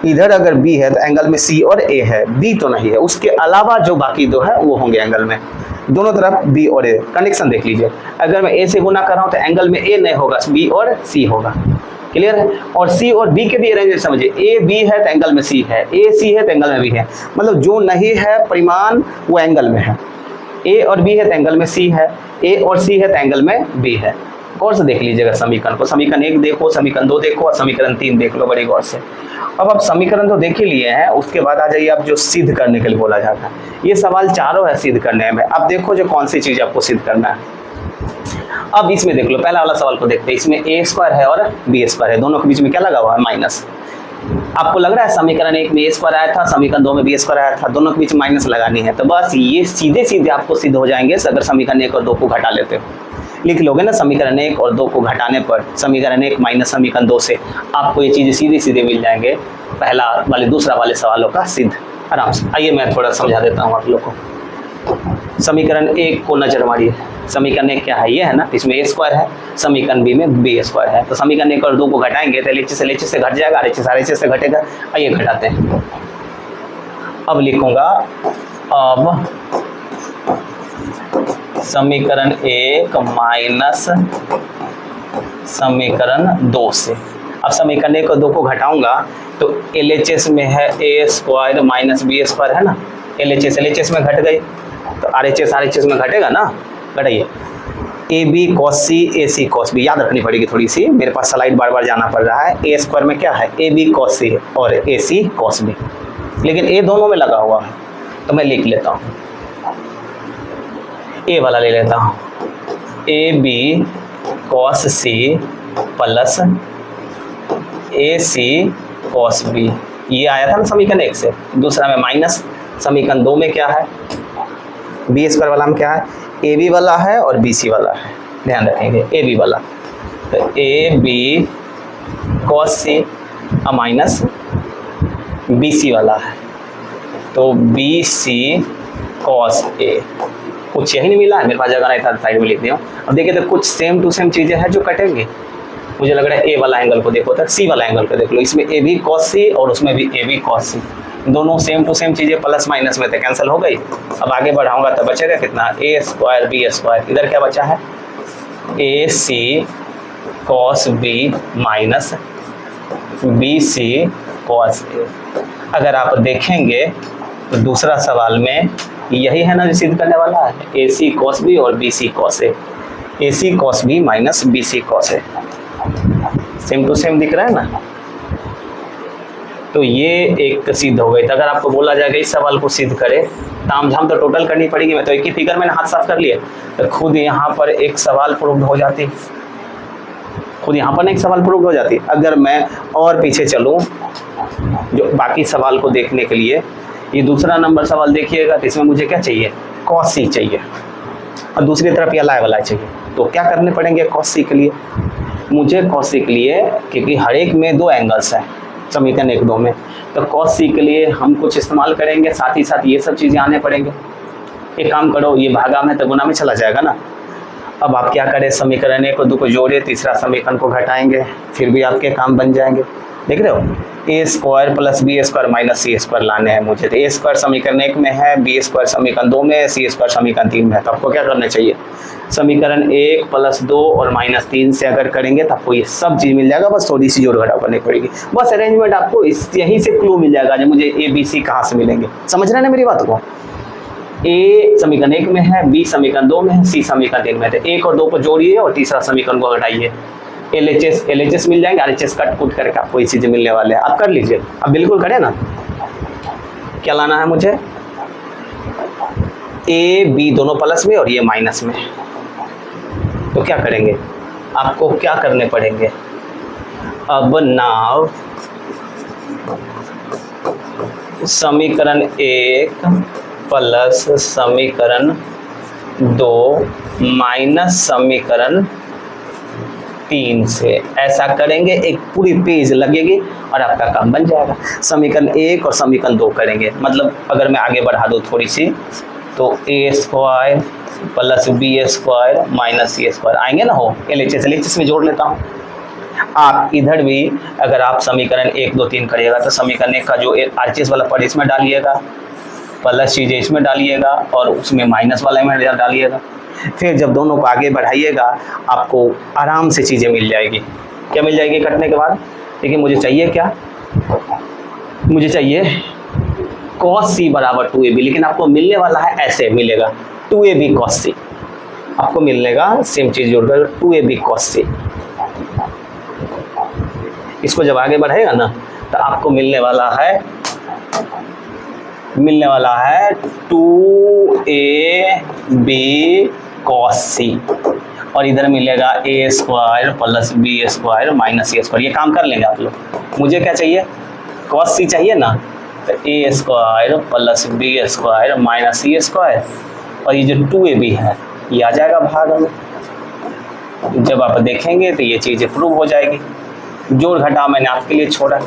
इधर अगर बी है तो एंगल में सी और ए है, बी तो नहीं है। उसके अलावा जो बाकी दो है वो होंगे एंगल में, दोनों तरफ बी और ए। कनेक्शन देख लीजिए, अगर मैं ए से गुना कर रहा हूँ तो एंगल में ए नहीं होगा, बी और सी होगा। क्लियर है। और सी और बी के भी अरेंजमेंट समझिए, ए बी है तो एंगल में सी है, ए सी है तो एंगल में बी है। मतलब जो नहीं है परिमाण वो एंगल में है। ए और बी है तो एंगल में सी है, ए और सी है तो एंगल में बी है। गौर से देख लीजिएगा समीकरण को, समीकरण 1 देखो, समीकरण 2 देखो और समीकरण 3 देख लो बड़ी गौर से। अब आप समीकरण तो देख ही लिए हैं, उसके बाद आ जाइए आप जो सिद्ध करने के लिए बोला जाता है। ये सवाल चारों है सिद्ध करने में। अब देखो जो कौन सी चीज आपको सिद्ध करना है। अब इसमें देख लो, पहला वाला सवाल को देखते हैं, इसमें ए स्क्वायर है और बी स्क्वायर है, दोनों के बीच में क्या लगा हुआ है, माइनस। आपको लग रहा है समीकरण 1 में ए स्क्वायर आया था, समीकरण 2 में बी स्क्वायर आया था, दोनों के बीच माइनस लगानी है, तो बस ये सीधे सीधे आपको सिद्ध हो जाएंगे अगर समीकरण 1 और 2 को घटा लेते हो। लिख लोगे ना, समीकरण 1 और 2 को घटाने पर समीकरण 1 माइनस समीकरण 2 से आपको ये चीज़ें सीधे सीधे मिल जाएंगे, पहला वाले दूसरा वाले सवालों का सिद्ध आराम से। आइए मैं थोड़ा समझा देता हूँ आप लोग को। समीकरण 1 को नजर मारिए, समीकरण 1 क्या है, ये है ना, इसमें ए स्क्वायर है, समीकरण बी में बी स्क्वायर है, तो समीकरण 1 और 2 को घटाएंगे तो एलएचएस से घट जाएगा, आरएचएस से घटेगा। आइए घटाते हैं। अब लिखूंगा, अब समीकरण 1 माइनस समीकरण 2 से, अब समीकरण 1 और 2 को घटाऊंगा तो एलएचएस में है a square minus B square है ना, एलएचएस में घट गई तो आरएचएस में घटेगा ना, घटाइए। A B cos C, A C cos B, याद रखनी पड़ेगी थोड़ी सी, मेरे पास स्लाइड बार बार जाना पड़ रहा है। ए स्क्वायर में क्या है, ए बी कॉस सी और ए सी कॉस बी, लेकिन ए दोनों में लगा हुआ है तो मैं लिख लेता हूँ, ए वाला ले लेता हूँ, a B cos c plus a C cos b, ये आया था ना समीकरण 1 से, दूसरा में माइनस समीकरण 2 में क्या है, बी स्क्वायर वाला में क्या है, ए बी वाला है और बी सी वाला है, ध्यान रखेंगे ए बी वाला, तो a B cos c minus B c वाला है तो बी सी कॉस ए, कुछ यही नहीं मिला है, मेरे पास जगह नहीं था, साइड में लिख दिया। अब देखिए तो कुछ सेम टू सेम चीज़ें हैं जो कटेंगे, मुझे लग रहा है ए वाला एंगल को देखो तो सी वाला एंगल को देख लो, इसमें ए बी कॉस सी और उसमें भी ए बी कॉस सी, दोनों सेम टू सेम चीज़ें प्लस माइनस में थे, कैंसिल हो गई। अब आगे बढ़ाऊंगा तो बचेगा कितना, ए स्क्वायर बी स्क्वायर, इधर क्या बचा है, ए सी cos B minus B C cos A. अगर आप देखेंगे तो दूसरा सवाल में यही है ना जो सिद्ध करने वाला है, ए सी कॉस बी और b C cos a C cos B minus B C cos a, same to same दिख रहा है ना, तो ये एक सिद्ध हो गई। तो अगर आपको बोला जाएगा इस सवाल को सिद्ध करे, तामझाम तो टोटल करनी पड़ेगी, मैं तो एक ही फिगर में हाथ साफ कर लिया, तो खुद यहाँ पर एक सवाल प्रूव हो जाती, खुद यहाँ पर एक सवाल प्रूव हो जाती। अगर मैं और पीछे चलूँ जो बाकी सवाल को देखने के लिए, ये दूसरा नंबर सवाल देखिएगा तो इसमें मुझे क्या चाहिए, कॉस सी चाहिए और दूसरी तरफ ये लाए वाला चाहिए, तो क्या करने पड़ेंगे कॉस सी के लिए, मुझे कॉस सी के लिए, क्योंकि हर एक में 2 एंगल्स हैं समीकरण 1 2 में, तो कॉस सी के लिए हम कुछ इस्तेमाल करेंगे, साथ ही साथ ये सब चीज़ें आने पड़ेंगे। एक काम करो, ये भागा में तो गुना में चला जाएगा ना। अब आप क्या करें, समीकरण 1 और 2 को जोड़े, तीसरा समीकरण को घटाएंगे, फिर भी आपके काम बन जाएंगे। देख रहे हो, A square plus B square minus C square लाने हैं मुझे, तो ए स्क्वायर समीकरण 1 में है, बी स्क्वायर समीकरण 2 में है, सी स्क्वायर समीकरण 3 में है, तो आपको क्या करना चाहिए, समीकरण 1 प्लस 2 और माइनस 3 से अगर करेंगे तो आपको ये सब चीज़ मिल जाएगा, बस थोड़ी सी जोड़ घटाव करनी पड़ेगी, बस अरेंजमेंट आपको यहीं से क्लू मिल जाएगा जो मुझे ए बी सी कहाँ से मिलेंगे। समझ रहे हैं ना मेरी बात को, ए समीकरण 1 में है, बी समीकरण 2 में है, सी समीकरण 3 में है, 1 और 2 को जोड़िए और तीसरा समीकरण को घटाइए, एलएचएस मिल जाएंगे, आरएचएस कट कुट करके आपको ये चीज़ें मिलने वाले हैं, आप कर लीजिए। अब बिल्कुल करें ना, क्या लाना है मुझे, ए बी दोनों प्लस में और ये माइनस में, तो क्या करेंगे, आपको क्या करने पड़ेंगे, अब नाउ समीकरण 1 प्लस समीकरण 2 माइनस समीकरण 3 से ऐसा करेंगे, एक पूरी पेज लगेगी और आपका काम बन जाएगा। समीकरण 1 और समीकरण 2 करेंगे, मतलब अगर मैं आगे बढ़ा दूँ थोड़ी सी, तो A square plus B square minus C square आएंगे ना, हो एलएचएस में जोड़ लेता हूँ। आप इधर भी अगर आप समीकरण 1 2 3 करिएगा तो समीकरण 1 का जो आरएचएस वाला पद इसमें डालिएगा, प्लस चीज़ें इसमें डालिएगा और उसमें माइनस वाला में डालिएगा, फिर जब दोनों को आगे बढ़ाइएगा आपको आराम से चीज़ें मिल जाएगी। क्या मिल जाएगी कटने के बाद, देखिए मुझे चाहिए क्या, मुझे चाहिए cos c बराबर 2ab, लेकिन आपको मिलने वाला है ऐसे मिलेगा 2ab cos c, आपको मिलेगा सेम चीज़ जोड़कर 2ab cos c। इसको जब आगे बढ़ाएगा ना तो आपको मिलने वाला है 2ab cos c। और इधर मिलेगा A square plus B square minus A square. ये काम कर लेंगे आप लोग। मुझे क्या चाहिए, कॉस सी चाहिए ना, तो A square plus B square minus C square, और ये जो 2ab है ये आ जाएगा भाग में। जब आप देखेंगे तो ये चीज़ें प्रूव हो जाएगी। जोड़ घटा मैंने आपके लिए छोड़ा,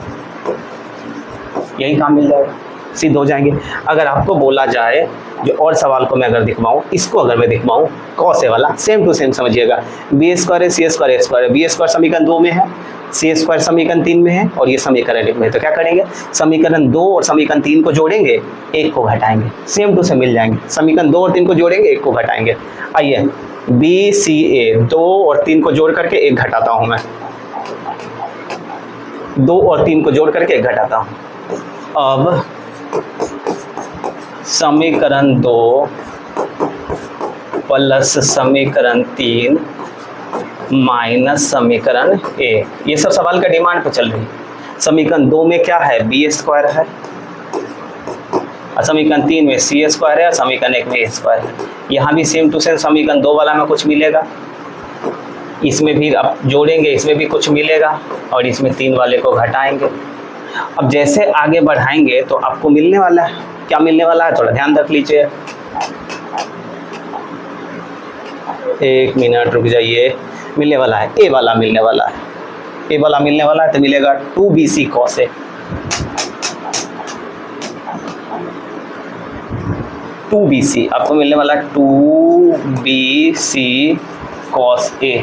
यही काम मिल जाएगा, सिद्ध हो जाएंगे। अगर आपको बोला जाए, जो और सवाल को मैं अगर दिखवाऊँ, इसको अगर मैं दिखवाऊँ कॉस ए वाला, सेम टू सेम समझिएगा। बी स्क्वायर है सी स्क्वायर ए स्क्वायर, बी स्क्वायर समीकरण 2 में है, सी स्क्वायर समीकरण 3 में है, और ये समीकरण 1 में है। तो क्या करेंगे, समीकरण 2 और समीकरण 3 को जोड़ेंगे, 1 को घटाएंगे, सेम टू सेम मिल जाएंगे। समीकरण 2 और 3 को जोड़ेंगे, 1 को घटाएंगे। आइए बी सी ए, 2 और 3 को जोड़ करके 1 घटाता हूँ मैं, 2 और 3 को जोड़ करके 1 घटाता हूँ। अब समीकरण 2 प्लस समीकरण 3 माइनस समीकरण ए, ये सब सवाल का डिमांड पे चल रही है। समीकरण 2 में क्या है, बी स्क्वायर है, और समीकरण 3 में सी स्क्वायर है, और समीकरण 1 में ए स्क्वायर है। यहाँ भी सेम टू सेम समीकरण 2 वाला में कुछ मिलेगा, इसमें भी अब जोड़ेंगे, इसमें भी कुछ मिलेगा, और इसमें 3 वाले को घटाएंगे। अब जैसे आगे बढ़ाएंगे तो आपको मिलने वाला है, क्या मिलने वाला है, थोड़ा ध्यान रख लीजिए। 1 मिनट रुक जाइए। मिलने वाला है ए वाला, मिलने वाला है ए वाला, मिलने वाला है। तो मिलेगा 2bc cos a, 2bc आपको मिलने वाला है 2bc cos a,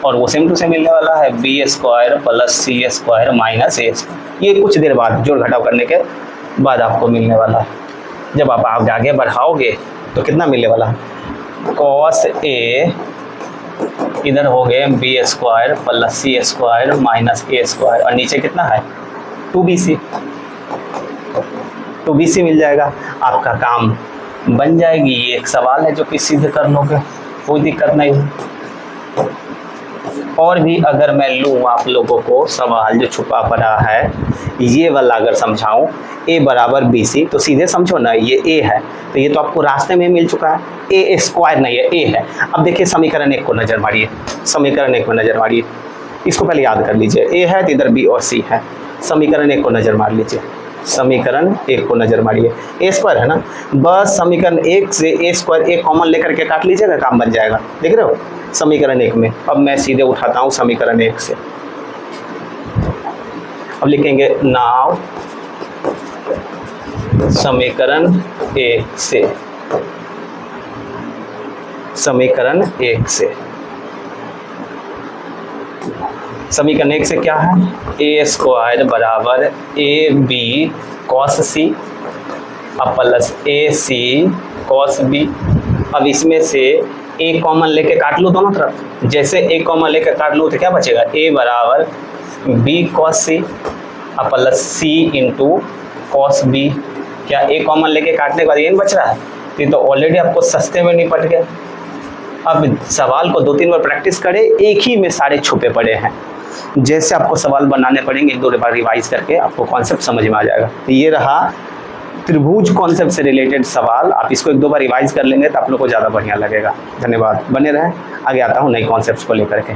और वो सेम टू सेम मिलने वाला है B square plus C square minus A square. ये कुछ देर बाद जोड़ घटाव करने के बाद आपको मिलने वाला है। जब आप आगे बढ़ाओगे तो कितना मिलने वाला है, cos a इधर हो गए B square plus C square minus A square, और नीचे कितना है 2bc, 2bc मिल जाएगा। आपका काम बन जाएगी। ये एक सवाल है जो कि सीधे कर लोगे, कोई दिक्कत नहीं है। और भी अगर मैं लूँ आप लोगों को सवाल जो छुपा पड़ा है, ये वाला अगर समझाऊं, a बराबर bc, तो सीधे समझो ना, ये a है, तो ये तो आपको रास्ते में मिल चुका है। a स्क्वायर नहीं है, a है। अब देखिए समीकरण 1 को नजर मारिए, समीकरण 1 में नजर मारिए, इसको पहले याद कर लीजिए। a है तो इधर b और c है। समीकरण 1 को नजर मार लीजिए, समीकरण 1 को नजर मारिए। a स्क्वायर है ना, बस समीकरण 1 से a स्क्वायर एक कॉमन लेकर के काट लीजिएगा, काम बन जाएगा। देख रहे हो समीकरण 1 में। अब मैं सीधे उठाता हूँ समीकरण 1 से, अब लिखेंगे नाउ समीकरण 1 से, समीकरण 1 से, समीकरण 1 से क्या है, ए स्क्वायर बराबर a B cos c plus a C cos b. अब इसमें से ए कॉमन लेके काट लो दोनों तरफ। जैसे ए कॉमन लेके काट लो तो क्या बचेगा, ए बराबर बी कॉस सी प्लस सी इंटू कॉस बी। क्या ए कॉमन लेके काटने के बाद ये बच रहा है, ये तो ऑलरेडी आपको सस्ते में निपट गया। अब सवाल को 2-3 बार प्रैक्टिस करें, एक ही में सारे छुपे पड़े हैं। जैसे आपको सवाल बनाने पड़ेंगे, 1-2 बार रिवाइज करके आपको कॉन्सेप्ट समझ में आ जाएगा। ये रहा त्रिभुज कॉन्सेप्ट से रिलेटेड सवाल। आप इसको 1-2 बार रिवाइज कर लेंगे तो आप लोग को ज़्यादा बढ़िया लगेगा। धन्यवाद, बने रहें, आगे आता हूँ नई कॉन्सेप्ट्स को लेकर के।